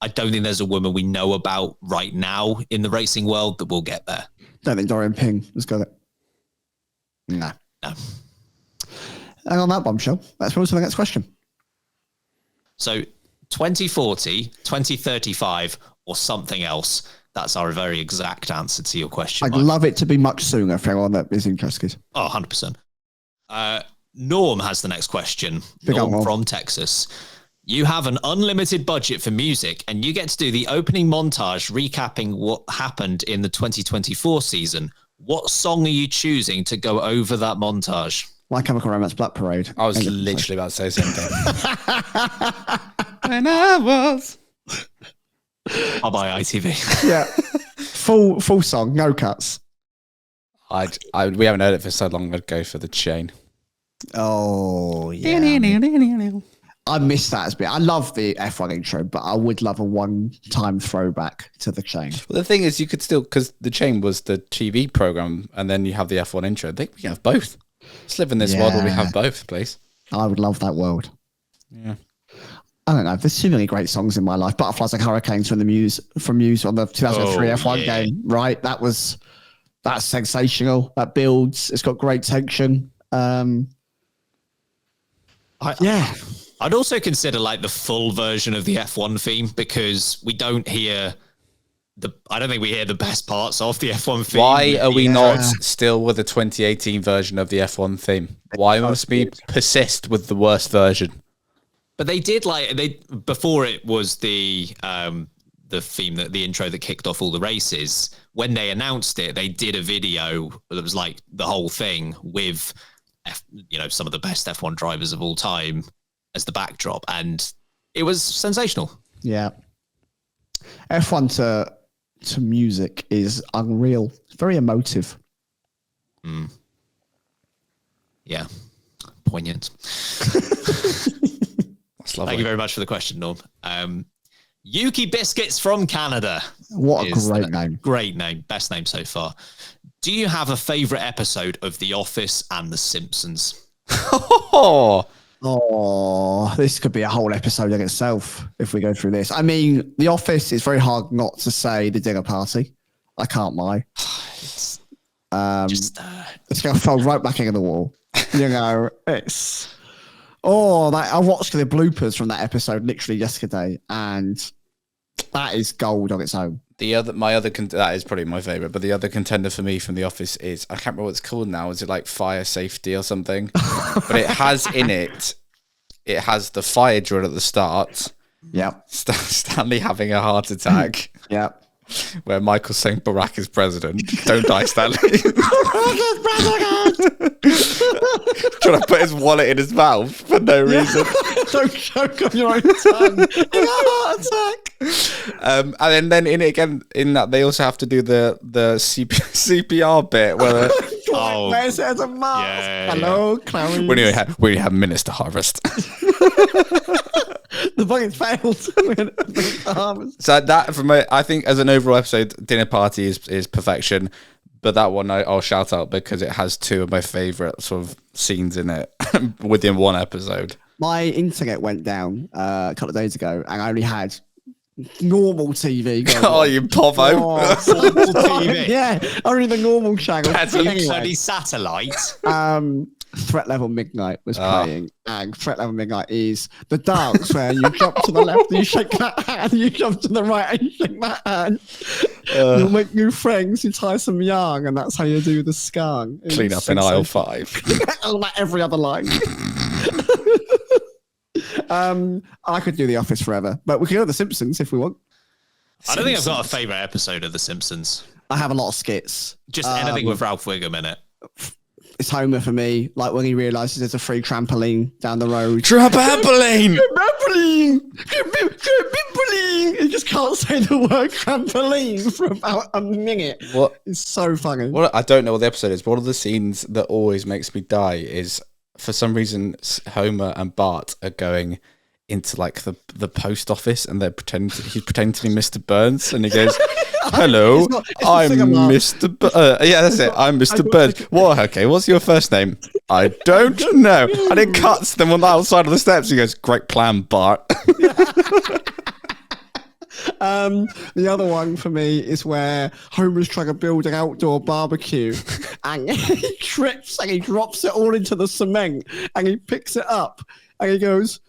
a woman we know about right now in the racing world that will get there. Don't think Dorian Ping has got it. No. And on that bombshell, let's move to the next question. So 2040, 2035, or something else. That's our very exact answer to your question. I'd love it to be much sooner for anyone that is interested. Oh, 100%. Norm has the next question. Norm from Texas. You have an unlimited budget for music and you get to do the opening montage recapping what happened in the 2024 season. What song are you choosing to go over that montage? My Chemical Romance Black Parade. I was literally about to say the same thing. When I was... Bye-bye, ITV. Yeah. Full song, no cuts. We haven't heard it for so long, I'd go for The Chain. Oh, yeah. I miss that as bit. I love the F1 intro, but I would love a one-time throwback to the chain. Well, the thing is, you could still, because the chain was the TV program, and then you have the F1 intro. I think we can have both. Let's live in this world where we have both, please. I would love that world. Yeah. I don't know. There's too many great songs in my life. Butterflies Like Hurricanes from Muse on the 2003 F1 game, right? That's sensational. That builds. It's got great tension. I'd also consider like the full version of the F1 theme, because we don't hear I don't think we hear the best parts of the F1 theme. Why are we not still with the 2018 version of the F1 theme? Why must we persist with the worst version? But they did before it was the theme, the intro that kicked off all the races. When they announced it, they did a video that was like the whole thing with some of the best F1 drivers of all time as the backdrop, and it was sensational. Yeah, F1 to music is unreal. It's very emotive. Yeah, poignant. That's lovely. Thank you very much for the question, Norm. Yuki Biscuits from Canada. What a great name. Great name. Best name so far. Do you have a favorite episode of The Office and The Simpsons? Oh, this could be a whole episode in itself if we go through this. I mean, The Office is very hard not to say the dinner party. I can't lie. It's going to fall right back into the wall. It's... Oh, I watched the bloopers from that episode literally yesterday, and that is gold on its own. That is probably my favorite, but the other contender for me from The Office is, I can't remember what it's called now. Is it like fire safety or something? But it has in it has the fire drill at the start. Yep. Stanley having a heart attack. Yep. Where Michael's saying Barack is president. Don't die, Stanley. Trying to put his wallet in his mouth for no reason. Don't choke on your own tongue. Heart attack. And then in it again, in that they also have to do the CPR bit where where's it as a mask? Hello, Clarice. when you have Minister Harvest. The bucket failed. So that I think as an overall episode, Dinner Party is perfection. But that one I'll shout out because it has two of my favourite sort of scenes in it within one episode. My internet went down a couple of days ago, and I only had normal TV. Oh, you povo! TV. Yeah, only the normal channel. That's anyway. Satellite. Threat Level Midnight was playing, and Threat Level Midnight is the dance where you jump to the left and you shake that hand, you jump to the right and you shake that hand. You'll make new friends, you tie some yarn, and that's how you do the scan. Clean up in aisle 5. Like every other line. I could do The Office forever, but we can go to The Simpsons if we want. I don't think I've got a favourite episode of The Simpsons. I have a lot of skits. Just anything with Ralph Wiggum in it. It's Homer for me. Like when he realizes there's a free trampoline down the road. Trampoline! Trampoline! Trampoline! He just can't say the word trampoline for about a minute. What? It's so funny. I don't know what the episode is. One of the scenes that always makes me die is, for some reason, Homer and Bart are going into like the post office, and he's pretending to be Mr. Burns, and he goes, "Hello, I'm Mr. yeah, that's it. I'm Mr. Burns. What? Okay, what's your first name? I don't know." And it cuts them on the outside of the steps. He goes, "Great plan, Bart." The other one for me is where Homer's trying to build an outdoor barbecue, and he trips and he drops it all into the cement, and he picks it up, and he goes,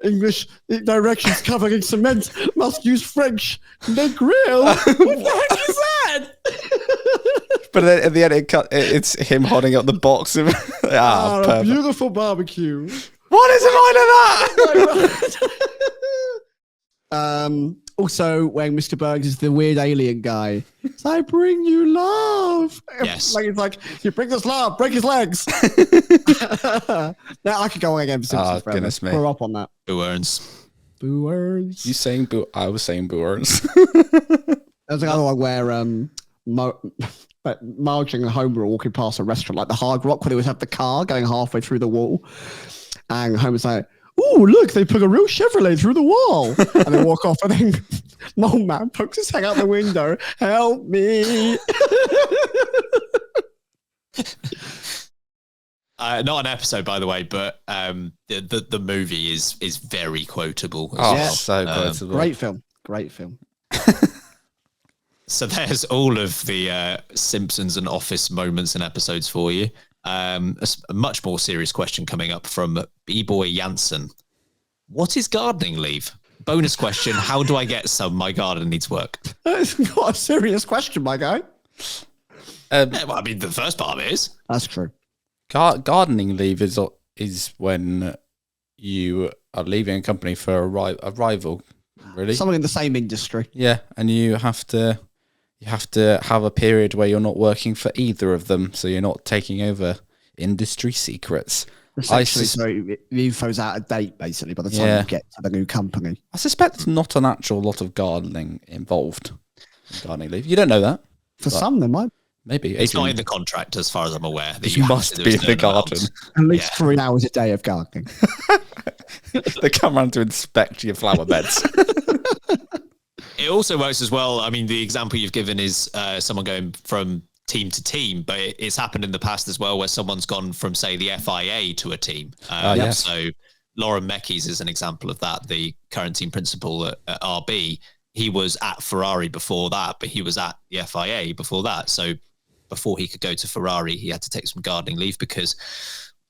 "English directions covered in cement, must use French. The grill." What the heck is that? But then at the end, it's him holding up the box of a beautiful barbecue. What is it like that? Also, when Mr. Burns is the weird alien guy, it's, "I bring you love." Yes. Like, it's like, "You bring us love, break his legs." Now I could go on again for Simpsons forever. Goodness me. We're up on that. Boo Earns. Boo Earns. You saying Boo? I was saying Boo Earns. There's another one where Marge and Homer are walking past a restaurant like the Hard Rock, where they would have the car going halfway through the wall. And Homer's like, oh, look, they put a real Chevrolet through the wall. And they walk off, and then Mole Man pokes his head out the window. Help me. Not an episode, by the way, but the movie is very quotable. As Oh, well. so quotable. Great film. Great film. So there's all of the Simpsons and Office moments and episodes for you. A much more serious question coming up from B-Boy Jansen. What is gardening leave? Bonus question, how do I get some? My garden needs work. That's not a serious question, my guy. Yeah, well, I mean, the first part of it is. That's true. Gardening leave is when you are leaving a company for a rival, really. Someone in the same industry. Yeah, and you have to have a period where you're not working for either of them, so you're not taking over industry secrets. Essentially, so the info's out of date, basically, by the time you get to the new company. I suspect there's not an actual lot of gardening involved in gardening leave. You don't know that. For some, there might. Maybe. It's not in the contract, as far as I'm aware. That You must be in the garden. At least 3 hours a day of gardening. They come around to inspect your flower beds. It also works as well. I mean, the example you've given is someone going from team to team, but it's happened in the past as well where someone's gone from, say, the FIA to a team. So Lauren Mekes is an example of that, the current team principal at RB. He was at Ferrari before that, but he was at the FIA before that. So before he could go to Ferrari, he had to take some gardening leave because,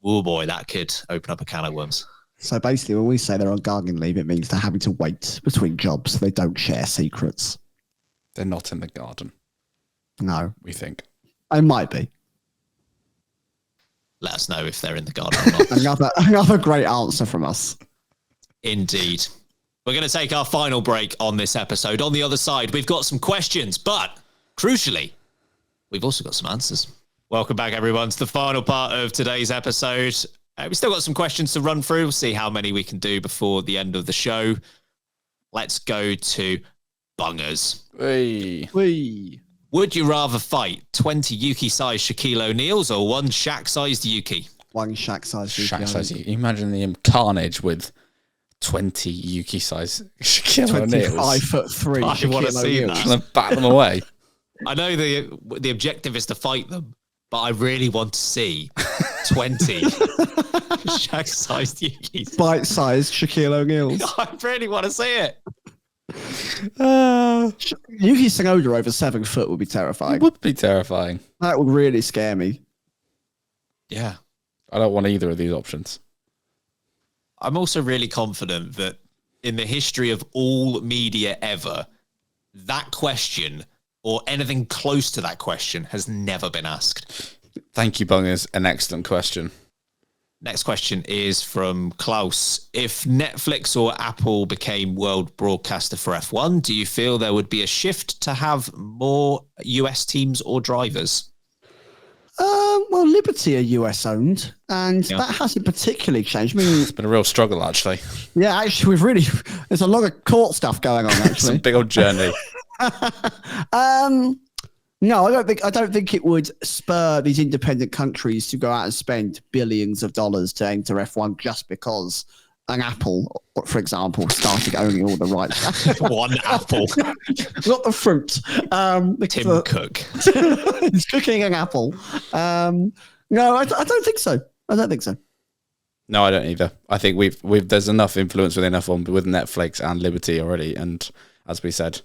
oh boy, that could open up a can of worms. So basically, when we say they're on gardening leave, it means they're having to wait between jobs. They don't share secrets. They're not in the garden. No. We think. I might be. Let us know if they're in the garden or not. Another great answer from us. Indeed. We're going to take our final break on this episode. On the other side, we've got some questions, but crucially, we've also got some answers. Welcome back, everyone, to the final part of today's episode. We've still got some questions to run through. We'll see how many we can do before the end of the show. Let's go to Bungers. Whee. Would you rather fight 20 Yuki-sized Shaquille O'Neals or one Shaq-sized Yuki? One Shaq-sized Yuki. Shaq-sized Yuki. Imagine the carnage with 20 Yuki-sized Shaquille O'Neals. 5'3". I want to see that. And then bat them away. I know the objective is to fight them, but I really want to see 20 Shaq-sized Yukis. Bite-sized Shaquille O'Neals. I really want to see it. Yuki Tsunoda over 7 foot would be terrifying. It would be terrifying. That would really scare me. Yeah. I don't want either of these options. I'm also really confident that in the history of all media ever, that question or anything close to that question has never been asked. Thank you, Bungers. An excellent question. Next question is from Klaus. If Netflix or Apple became world broadcaster for F1, do you feel there would be a shift to have more US teams or drivers? Well, Liberty are US owned, and that hasn't particularly changed. I mean, It's been a real struggle, actually. yeah, actually, there's a lot of court stuff going on, It's a actually. big old journey. No, I don't think it would spur these independent countries to go out and spend billions of dollars to enter F1 just because an Apple, for example, started owning all the rights. One Apple. Not the fruit. Tim Cook. He's cooking an apple. No, I don't think so. I don't think so. No, I don't either. I think there's enough influence within F1 with Netflix and Liberty already, and as we said,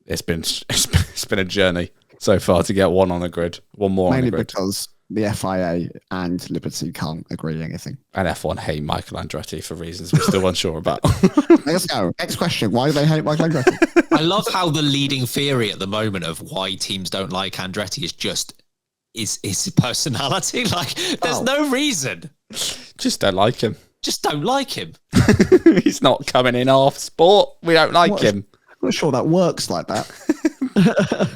it's been a journey so far to get one on the grid, one more Mainly on the grid. because the FIA and Liberty can't agree on anything. And F1 hate Michael Andretti for reasons we're still unsure about. Let's go. Next question. Why do they hate Michael Andretti? I love how the leading theory at the moment of why teams don't like Andretti is just his personality. Like, there's no reason. Just don't like him. Just don't like him. He's not coming in our sport. We don't like him. I'm not sure that works like that.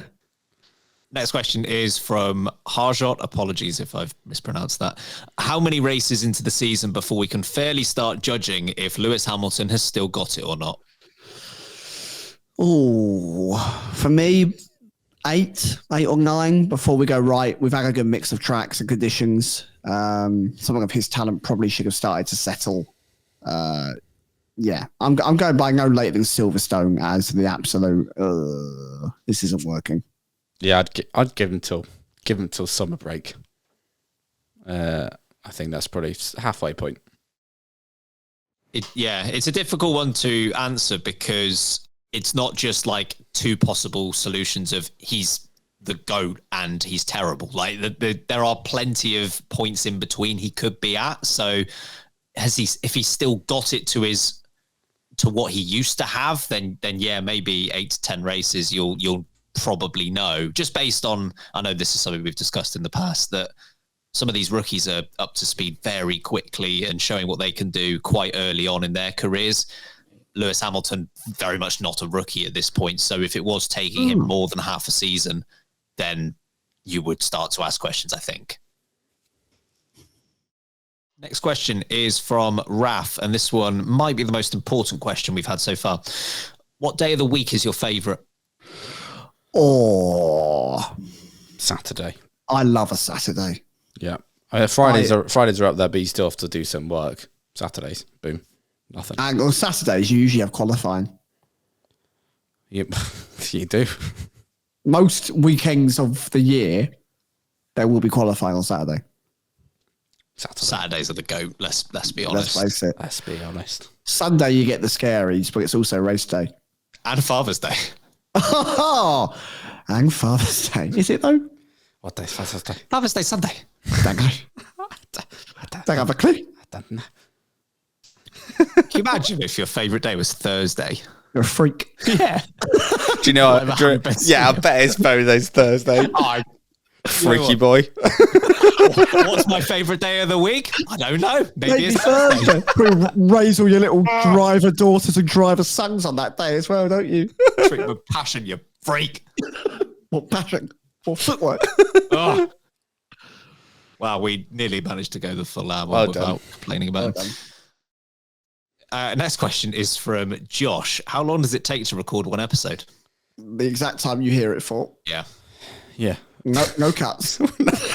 Next question is from Harjot. Apologies if I've mispronounced that. How many races into the season before we can fairly start judging if Lewis Hamilton has still got it or not? Oh, for me, 8 or 9 before we go right. We've had a good mix of tracks and conditions. Someone of his talent probably should have started to settle Yeah, I'm going by no later than Silverstone as the absolute. This isn't working. Yeah, I'd give him till summer break. I think that's probably halfway point. It's a difficult one to answer because it's not just like two possible solutions of he's the GOAT and he's terrible. Like there are plenty of points in between he could be at. So if he's still got it to what he used to have, then yeah, maybe 8 to 10 races you'll probably know, just based on, I know this is something we've discussed in the past, that some of these rookies are up to speed very quickly and showing what they can do quite early on in their careers. Lewis Hamilton, very much not a rookie at this point. So if it was taking him more than half a season, then you would start to ask questions, I think. Next question is from Raf, and this one might be the most important question we've had so far. What day of the week is your favourite? Oh, Saturday. I love a Saturday. Yeah. Fridays are up there, but you still have to do some work. Saturdays, boom, nothing. And on Saturdays, you usually have qualifying. Yep, you do. Most weekends of the year, there will be qualifying on Saturday. Saturdays are the GOAT. Let's be honest. Let's face it. Let's be honest. Sunday, you get the scaries, but it's also race day. And Father's Day. And Father's Day. Is it though? What day is Father's Day? Father's Day Sunday. Don't know. Don't have a clue. I don't know. Can you imagine if your favourite day was Thursday? You're a freak. Yeah. Do you know what? I bet his Thursday's Thursday. Freaky boy. What's my favourite day of the week? I don't know. Maybe it's Thursday. Raise all your little driver daughters and driver sons on that day as well, don't you? Treat with passion, you freak. What passion? What footwork? Oh. Wow, we nearly managed to go the full hour without complaining about it. Next question is from Josh. How long does it take to record one episode? The exact time you hear it for. Yeah. Yeah. No cuts.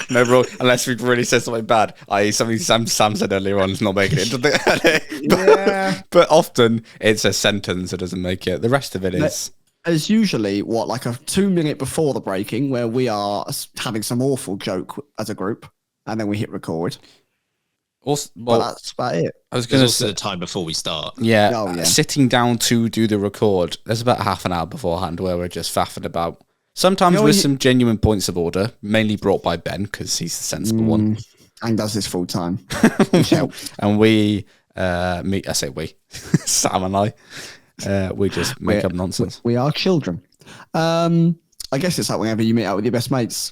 No rule, unless we really said something bad, i.e. something Sam said earlier on is not making it into the but often it's a sentence that doesn't make it. The rest of it is... There's usually, like a 2 minute before the breaking where we are having some awful joke as a group, and then we hit record. Also, well, that's about it. I was going to say the time before we start. Yeah, sitting down to do the record, there's about half an hour beforehand where we're just faffing about. Sometimes with some genuine points of order, mainly brought by Ben because he's the sensible one. And does this full time. And we, I say we, Sam and I, we just make up nonsense. We are children. I guess it's like whenever you meet up with your best mates,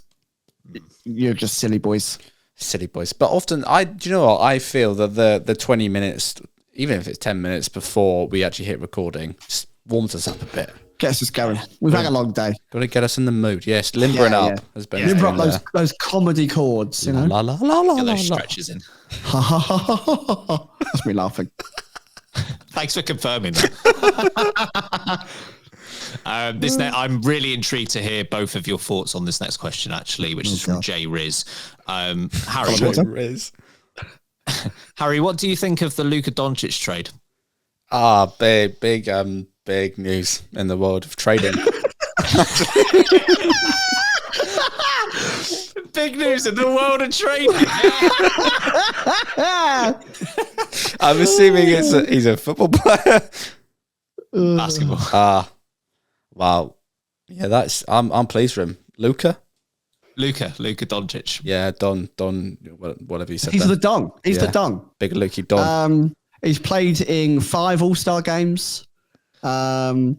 you're just silly boys. Silly boys. But often, do you know what? I feel that the 20 minutes, even if it's 10 minutes before we actually hit recording, just warms us up a bit. Gets us going. We've had a long day. Got to get us in the mood. Yes, limbering up. Limber up those comedy chords, you know. La la la la. Get those stretches in. That's me laughing. Thanks for confirming that. I'm really intrigued to hear both of your thoughts on this next question, actually, which is from Jay Riz. Harry, what do you think of the Luka Doncic trade? Big news in the world of trading. Big news in the world of trading. I'm assuming he's a football player. Basketball. Wow. Yeah, I'm pleased for him. Luka Doncic. Yeah, Don, whatever you said. He's the Don. He's the Don. Big Lukey Don. He's played in 5 All-Star games. And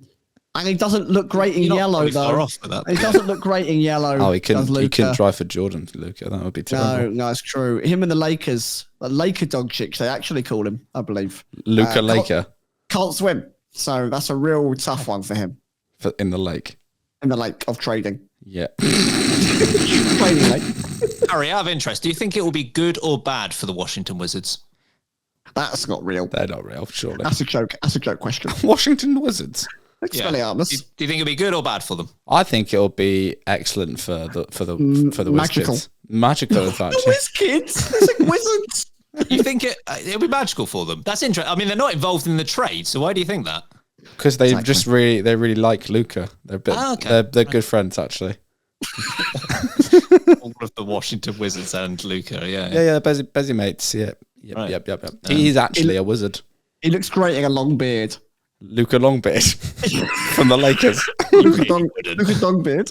he doesn't look great in yellow, though. He doesn't look great in yellow. Oh, he couldn't drive for Jordan, Luka. That would be terrible. No, it's true. Him and the Lakers, the Laker Doncic, they actually call him, I believe. Luka Laker. Can't swim. So that's a real tough one for him. In the lake. In the lake of trading. Yeah. Trading lake. Harry, out of interest, do you think it will be good or bad for the Washington Wizards? That's not real. They're not real, surely. That's a joke. That's a joke question. Washington Wizards. Expelliarmus. Do you think it'll be good or bad for them? I think it'll be excellent for the Whiz magical. Kids. Magical, in fact. The Whiz Kids? It's like Wizards. You think it'll be magical for them? That's interesting. I mean, they're not involved in the trade, so why do you think that? Because they really like Luca. They're good friends actually. All of the Washington Wizards and Luca, Yeah, busy mates. Yep. Yep. He's actually a wizard. He looks great in a long beard. Luca Longbeard from the Lakers. Luca Longbeard.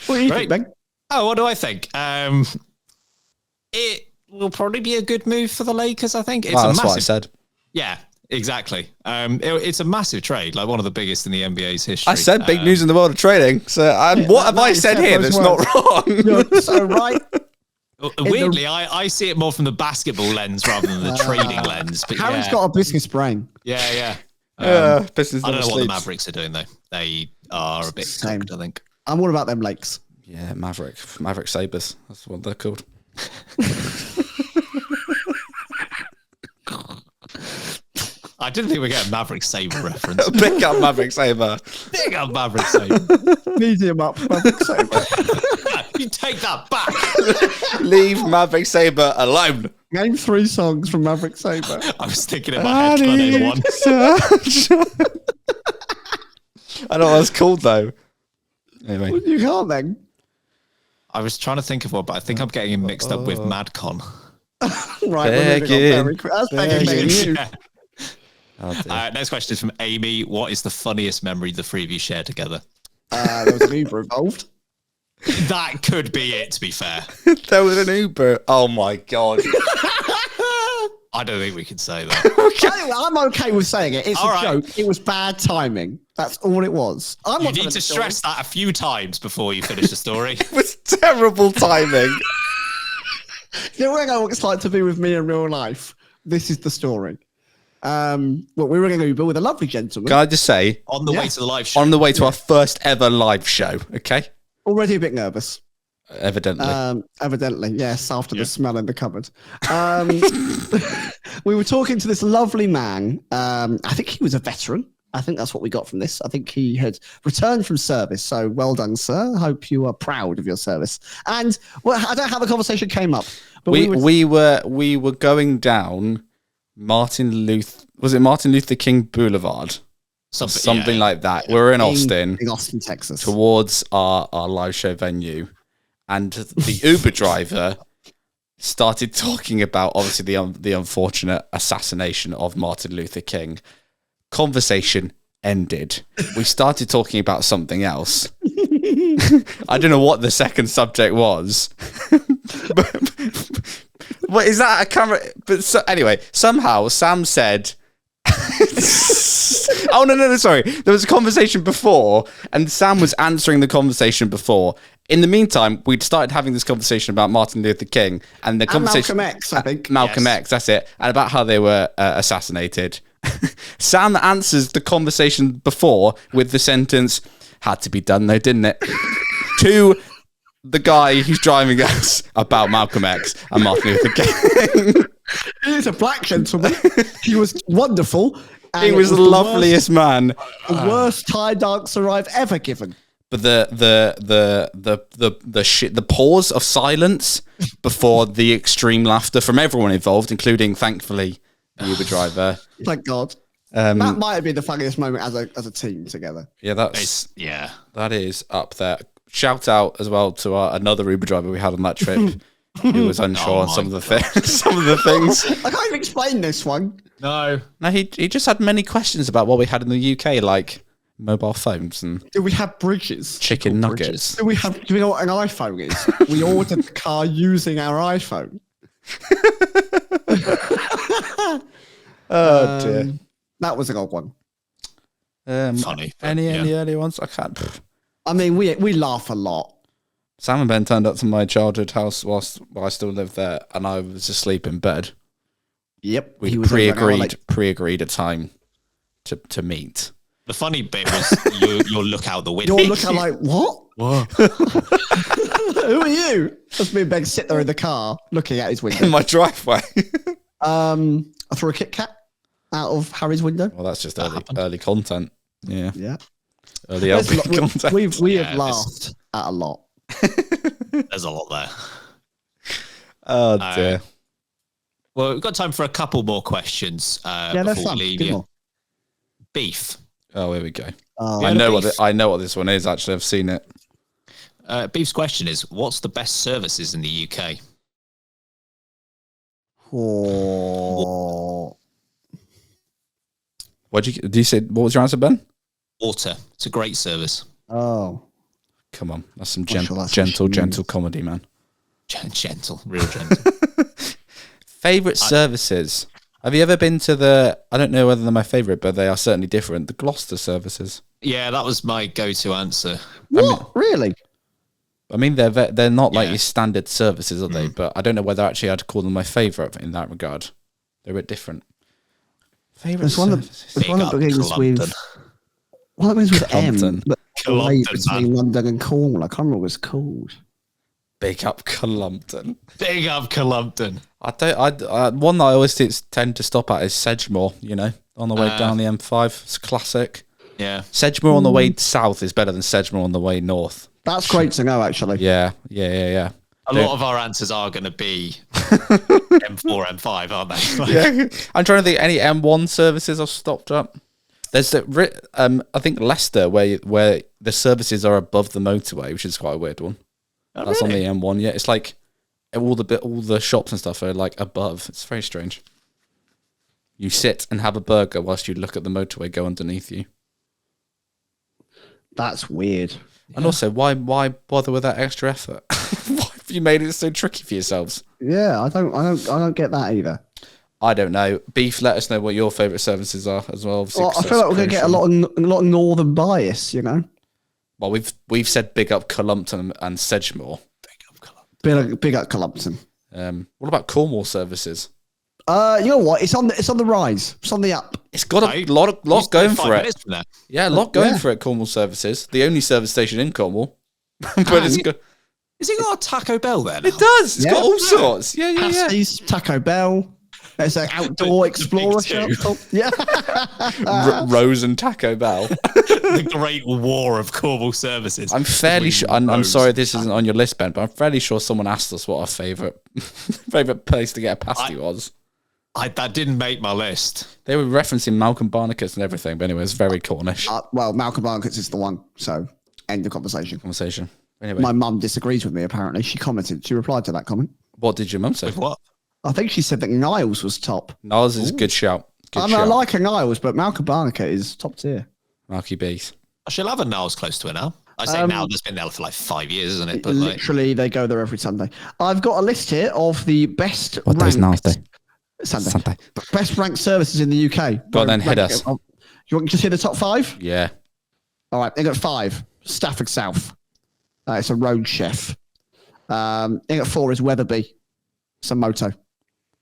What do you think, Ben? Oh, what do I think? It will probably be a good move for the Lakers, I think. That's what I said. Yeah, exactly. It's a massive trade, like one of the biggest in the NBA's history. I said big news in the world of trading. So what have I said here that's not wrong? You're so right. Weirdly, I see it more from the basketball lens rather than the trading lens. But Harry's got a business brain. Yeah. Business I don't know what the sleeps. Mavericks are doing, though. They are a bit cooked, I think. I'm all about them Lakes. Yeah, Maverick Sabres. That's what they're called. I didn't think we'd get a Maverick Sabre reference. Pick up Maverick Sabre. Big up Maverick Sabre. Medium up Maverick Sabre. You take that back. Leave Maverick Sabre alone. Name 3 songs from Maverick Sabre. I was thinking in my head, can I name one? I don't know what it's called though. Anyway, You can't then. I was trying to think of one, but I think I'm getting him mixed up with Madcon. Right, we're moving on very quick. That's begging you. Next question is from Amy. What is the funniest memory the three of you share together? There was an Uber involved. That could be it, to be fair. there was an Uber. Oh my god. I don't think we can say that. I'm okay with saying it. It's a joke. It was bad timing. That's all it was. You need to stress that a few times before you finish the story. It was terrible timing. You know what it's like to be with me in real life? This is the story. Well, we were going to Uber with a lovely gentleman. Can I just say, on the way to the live show. On the way to our first ever live show, okay? Already a bit nervous. Evidently. Evidently, yes, after the smell in the cupboard. We were talking to this lovely man. I think he was a veteran. I think that's what we got from this. I think he had returned from service. So well done, sir. I hope you are proud of your service. And well, I don't know how the conversation came up. But we were going down Martin Luther King Boulevard? Something like that. We're in Austin. In Austin, Texas. Towards our live show venue. And the Uber driver started talking about, obviously, the unfortunate assassination of Martin Luther King. Conversation ended. We started talking about something else. I don't know what the second subject was. But is that a camera? But anyway, somehow Sam said... Oh, no, sorry. There was a conversation before, and Sam was answering the conversation before. In the meantime, we'd started having this conversation about Martin Luther King and the conversation... Malcolm X, I think. Malcolm X, that's it. And about how they were assassinated. Sam answers the conversation before with the sentence, had to be done though, didn't it? To the guy who's driving us about Malcolm X and Martin Luther King. He's a black gentleman. He was wonderful. He was the loveliest man. The worst Thai dancer I've ever given. But the pause of silence before the extreme laughter from everyone involved, including, thankfully, the Uber driver. Thank God. That might have been the funniest moment as a team together. Yeah, that is up there. Shout out as well to another Uber driver we had on that trip, who was unsure on some of the things. I can't even explain this one. No, he just had many questions about what we had in the UK, like mobile phones and do we have bridges? Chicken nuggets. Do we know what an iPhone is? We ordered the car using our iPhone. Oh dear. That was a good one. Funny. Any early ones? I can't. I mean, we laugh a lot. Sam and Ben turned up to my childhood house while I still lived there, and I was asleep in bed. Yep. We pre-agreed a time to meet. The funny bit was you'll look out the window. You'll look out like, what? Who are you? Just me and Ben sit there in the car looking at his window. In my driveway. I threw a Kit Kat out of Harry's window. Well, that's just early content. Yeah. Yeah. Early content. We have laughed at a lot. There's a lot Oh dear. Well, we've got time for a couple more questions Yeah, that's before we fun. leave Give you. more. Beef. Oh, here we go. Oh, I know what this one is. Actually, I've seen it. Beef's question is, what's the best services in the UK? oh. What was your answer, Ben? Water. It's a great service. Oh. Come on, that's some Not sure that's gentle comedy, man. Gentle, real gentle. Favorite services. Have you ever been to the? I don't know whether they're my favorite, but they are certainly different. The Gloucester services. Yeah, that was my go-to answer. What? Really? I mean, they're not like Yeah. your standard services, are they? But I don't know whether actually I'd call them my favorite in that regard. They're a bit different. Favorite There's one services. that begins with. One that begins with Clumpton. M. But Clumpton, between London and Cornwall. I can't remember what it's called. Big up Clumpton. Big up Clumpton. One that I always tend to stop at is Sedgemoor. You know, on the way down the M5. It's classic. Yeah. Sedgemoor on the way south is better than Sedgemoor on the way north. That's great to know, actually. Yeah. A lot of our answers are going to be M4, M5, aren't they? Yeah. I'm trying to think any M1 services I've stopped at. There's I think Leicester where the services are above the motorway, which is quite a weird one. Oh, That's really? on the M1. Yeah, it's like all the shops and stuff are like above. It's very strange. You sit and have a burger whilst you look at the motorway go underneath you. That's weird. And also, why bother with that extra effort? Why have you made it so tricky for yourselves? Yeah, I don't get that either. I don't know. Beef, let us know what your favourite services are as well. Well, I feel like we're going to get a lot of northern bias, you know? Well, we've said big up Clumpton and Sedgemoor. Big up Clumpton. What about Cornwall services? You know what? It's on the rise. It's on the up. It's got a lot going for it. From Yeah, a lot going for it. Cornwall services, the only service station in Cornwall, but it's good. Has it got a Taco Bell there now? It does. It's got all sorts. Yeah. Pasties, Taco Bell. There's an outdoor explorer big shop. Yeah. Rose and Taco Bell. The Great War of Cornwall services. I'm fairly sure. I'm Rose sorry this isn't on your list, Ben, but I'm fairly sure someone asked us what our favorite place to get a pasty was. That didn't make my list. They were referencing Malcolm Barnecuts and everything, but anyway, it's very Cornish Well, Malcolm Barnecuts is the one. So end of conversation. Anyway, My mum disagrees with me, apparently. She commented. She replied to that comment. what did your mum say? With what? I think she said that Niles was top. Niles is a good shout. Good I mean, I like a Niles, but Malcolm Barnecut is top tier. Marky Bees. She'll have a Niles close to her now. I say now, that's been there for like 5 years, isn't it? But like, Literally, they go there every Sunday. I've got a list here of the best What day's ranked Niles Day? Sunday. Best ranked services in the UK. Go on then, hit us. You want me to hear the top 5? Yeah. All right, I got 5. Stafford South. It's a road chef. I got 4 is Weatherby. It's a moto.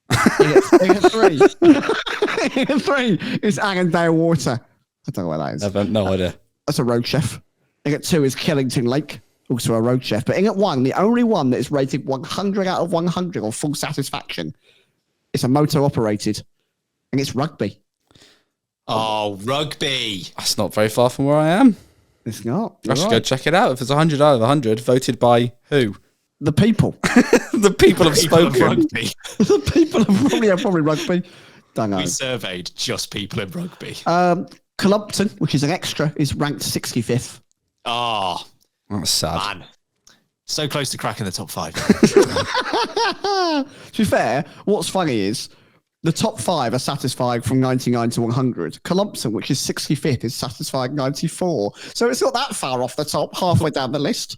I got 3. I got 3 is Annandale Water. I don't know what that is. I've no idea. That's a road chef. I got 2 is Killington Lake. Also a road chef. But I got 1, the only one that is rated 100 out of 100 on full satisfaction. It's a motor operated. And it's Rugby. oh, Rugby. That's not very far from where I am. It's not. I should go check it out. If it's 100 out of 100, voted by who? The people. The people have People of spoken. Rugby. The people of probably Rugby. Don't know. We surveyed just people in Rugby. Clumpton, which is an extra, is ranked 65th. Oh, That's sad. man. So close to cracking the top 5. To be fair, what's funny is the top 5 are satisfied from 99 to 100. Clumpton, which is 65th, is satisfied 94. So it's not that far off the top, halfway down the list.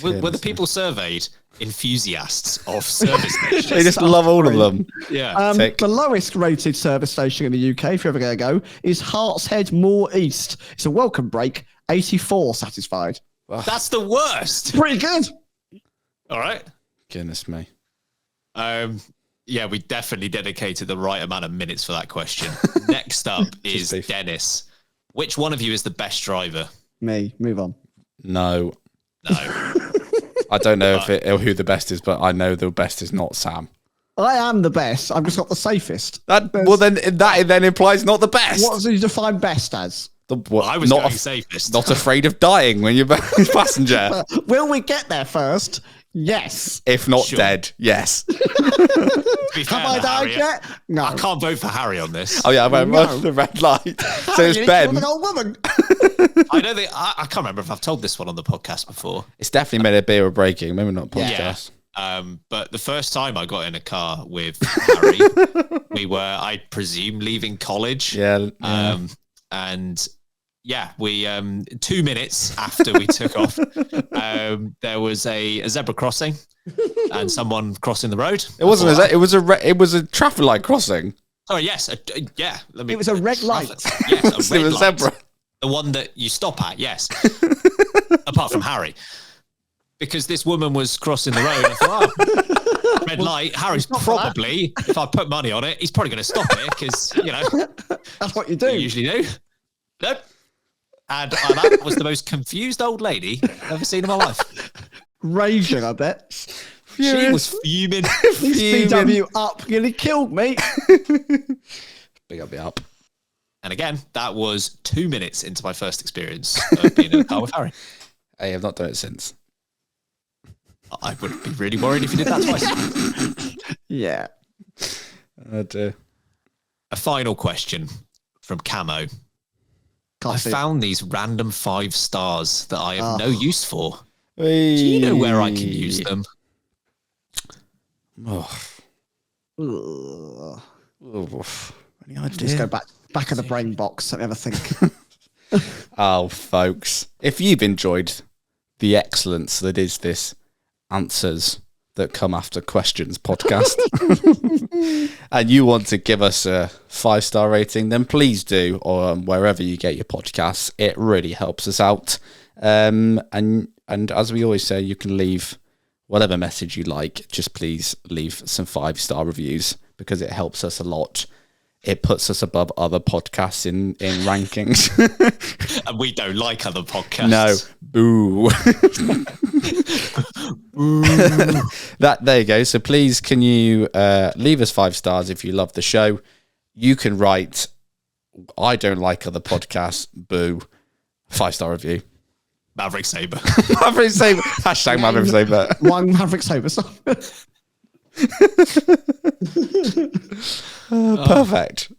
Were the people surveyed enthusiasts of service stations? They just love all of them. Yeah. The lowest rated service station in the UK, if you're ever going to go, is Hartshead Moor East. It's a welcome break, 84 satisfied. That's the worst. Pretty good. All right. Goodness me. Yeah, we definitely dedicated the right amount of minutes for that question. Next up is beef. Dennis. Which one of you is the best driver? Me, move on. No. No. I don't know who the best is, but I know the best is not Sam. I am the best. I'm just not the safest. That then implies not the best. What do you define best as? I was going safest. Not afraid of dying when you're passenger. Will we get there first? Yes. If not Sure. dead, yes. To be fair Have I to died Harry, yet? No. I can't vote for Harry on this. Oh yeah, I went No. the red light. So You it's killed Ben. an old woman. I don't think I can't remember if I've told this one on the podcast before. It's definitely made a beer or breaking. Maybe not podcast. But the first time I got in a car with Harry, we were, I presume, leaving college. Yeah. And yeah, we 2 minutes after we took off, there was a zebra crossing and someone crossing the road. It wasn't. It was a traffic light crossing. Oh yes, yeah. It was a red light. Yes, a It red was light. zebra. The one that you stop at. Yes. Apart from Harry, because this woman was crossing the road. I thought, oh, red light. Harry's probably, if I put money on it, he's probably going to stop it because That's what you do. you usually do. Nope. And that was the most confused old lady I've ever seen in my life. Raging, I bet. She was fuming. This VW up nearly killed me. Big up the up. And again, that was 2 minutes into my first experience of being in a car with Harry. Hey, I've not done it since. I would be really worried if you did that twice. Yeah. Oh dear. A final question from Camo. Can't I see. found these random 5 stars that I have no use for. Do Do you know where I can use them? Oh. Ugh. Any idea? Just go back of the brain box. Let me have a think. Oh, folks, if you've enjoyed the excellence that is this Answers That Come After Questions podcast, and you want to give us a 5-star rating, then please do, or wherever you get your podcasts. It really helps us out. And as we always say, you can leave whatever message you like. Just please leave some 5-star reviews because it helps us a lot. It puts us above other podcasts in rankings. And we don't like other podcasts. No, boo. There you go. So please, can you leave us 5 stars if you love the show? You can write, I don't like other podcasts, boo, 5-star review. Maverick Saber. Maverick Saber. Hashtag Maverick Saber. One Maverick Saber song. Perfect.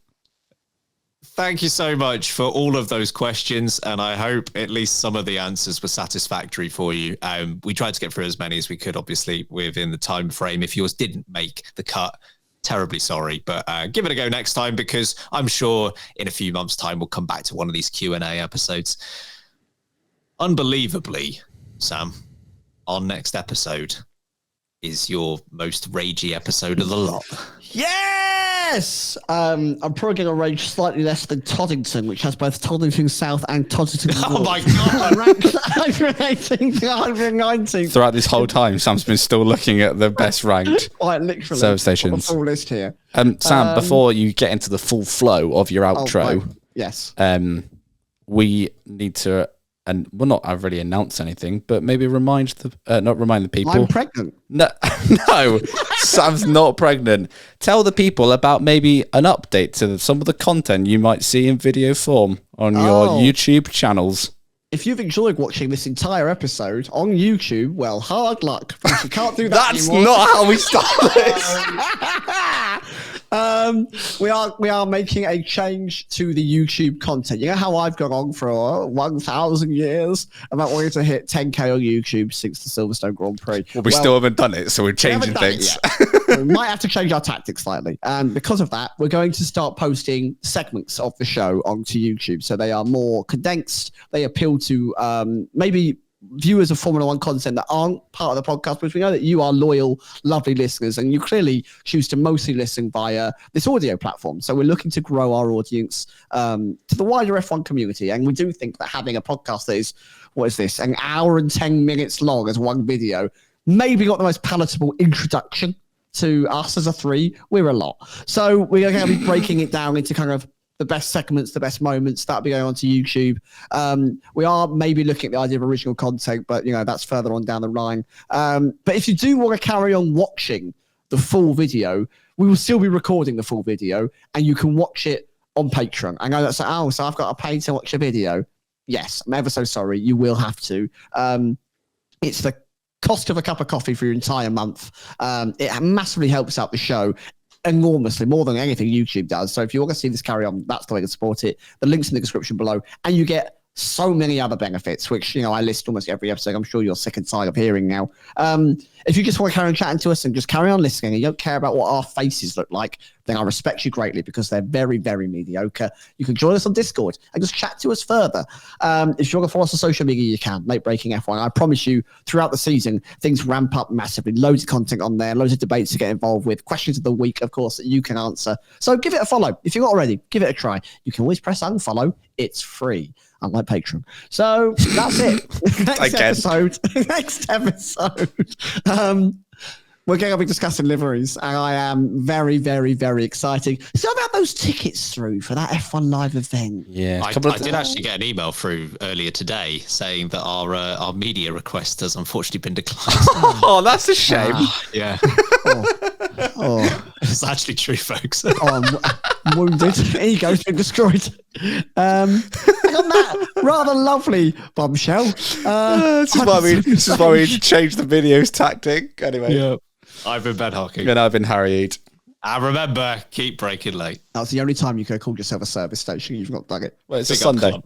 Thank you so much for all of those questions, and I hope at least some of the answers were satisfactory for you. We tried to get through as many as we could, obviously, within the time frame. If yours didn't make the cut, terribly sorry, but give it a go next time, because I'm sure in a few months' time we'll come back to one of these Q&A episodes. Unbelievably, Sam, our next episode is your most ragey episode of the lot. Yes! I'm probably going to rage slightly less than Toddington, which has both Toddington South and Toddington North. Oh my God. Ranked 118 to 119. Throughout this whole time, Sam's been still looking at the best ranked Quite literally. service stations. Got a full list here. Sam, before you get into the full flow of your outro, right. Yes. we need to, and we'll not really announce anything, but maybe remind the people. I'm pregnant. No, no, Sam's not pregnant. Tell the people about maybe an update to some of the content you might see in video form on your YouTube channels. If you've enjoyed watching this entire episode on YouTube, well, hard luck. Because you can't do that That's anymore. not how we start this. We are making a change to the YouTube content. You know how I've gone on for 1,000 years about wanting to hit 10K on YouTube since the Silverstone Grand Prix. Well, we still haven't done it, so we're changing things. We might have to change our tactics slightly. And because of that, we're going to start posting segments of the show onto YouTube. So they are more condensed. They appeal to maybe viewers of Formula One content that aren't part of the podcast, because we know that you are loyal, lovely listeners, and you clearly choose to mostly listen via this audio platform. So we're looking to grow our audience to the wider F1 community. And we do think that having a podcast that is, an hour and 10 minutes long as one video, maybe not the most palatable introduction to us as a 3. We're a lot. So we're going to be breaking it down into kind of the best segments, the best moments. That'll be going on to YouTube. We are maybe looking at the idea of original content, but that's further on down the line. But if you do want to carry on watching the full video, we will still be recording the full video, and you can watch it on Patreon. I know that's so I've got to pay to watch a video. Yes, I'm ever so sorry. You will have to. It's the cost of a cup of coffee for your entire month. It massively helps out the show enormously, more than anything YouTube does. So if you want to see this carry on, that's the way to support it. The link's in the description below, and you get so many other benefits, which, you know, I list almost every episode. I'm sure you're sick and tired of hearing now. If you just want to carry on chatting to us and just carry on listening, and you don't care about what our faces look like, then I respect you greatly, because they're very, very mediocre. You can join us on Discord and just chat to us further. If you want to follow us on social media, you can. Late Breaking F1. I promise you, throughout the season, things ramp up massively. Loads of content on there, loads of debates to get involved with, questions of the week, of course, that you can answer. So give it a follow. If you're not already, give it a try. You can always press unfollow. It's free. Unlike Patreon. So that's it. Next episode. We're going to be discussing liveries, and I am very, very, very excited. So about those tickets through for that F1 live event. Yeah, I did actually get an email through earlier today saying that our media request has unfortunately been declined. Oh, that's a shame. Yeah. It's actually true, folks. I'm wounded. Ego's been destroyed. On that rather lovely bombshell. This is why we changed the video's tactic. Anyway. Yeah. I've been Ben Hawking. And I've been Harry Eade. And remember, keep breaking late. That was the only time you could have called yourself a service station. You've not done it. Well, it's a Sunday.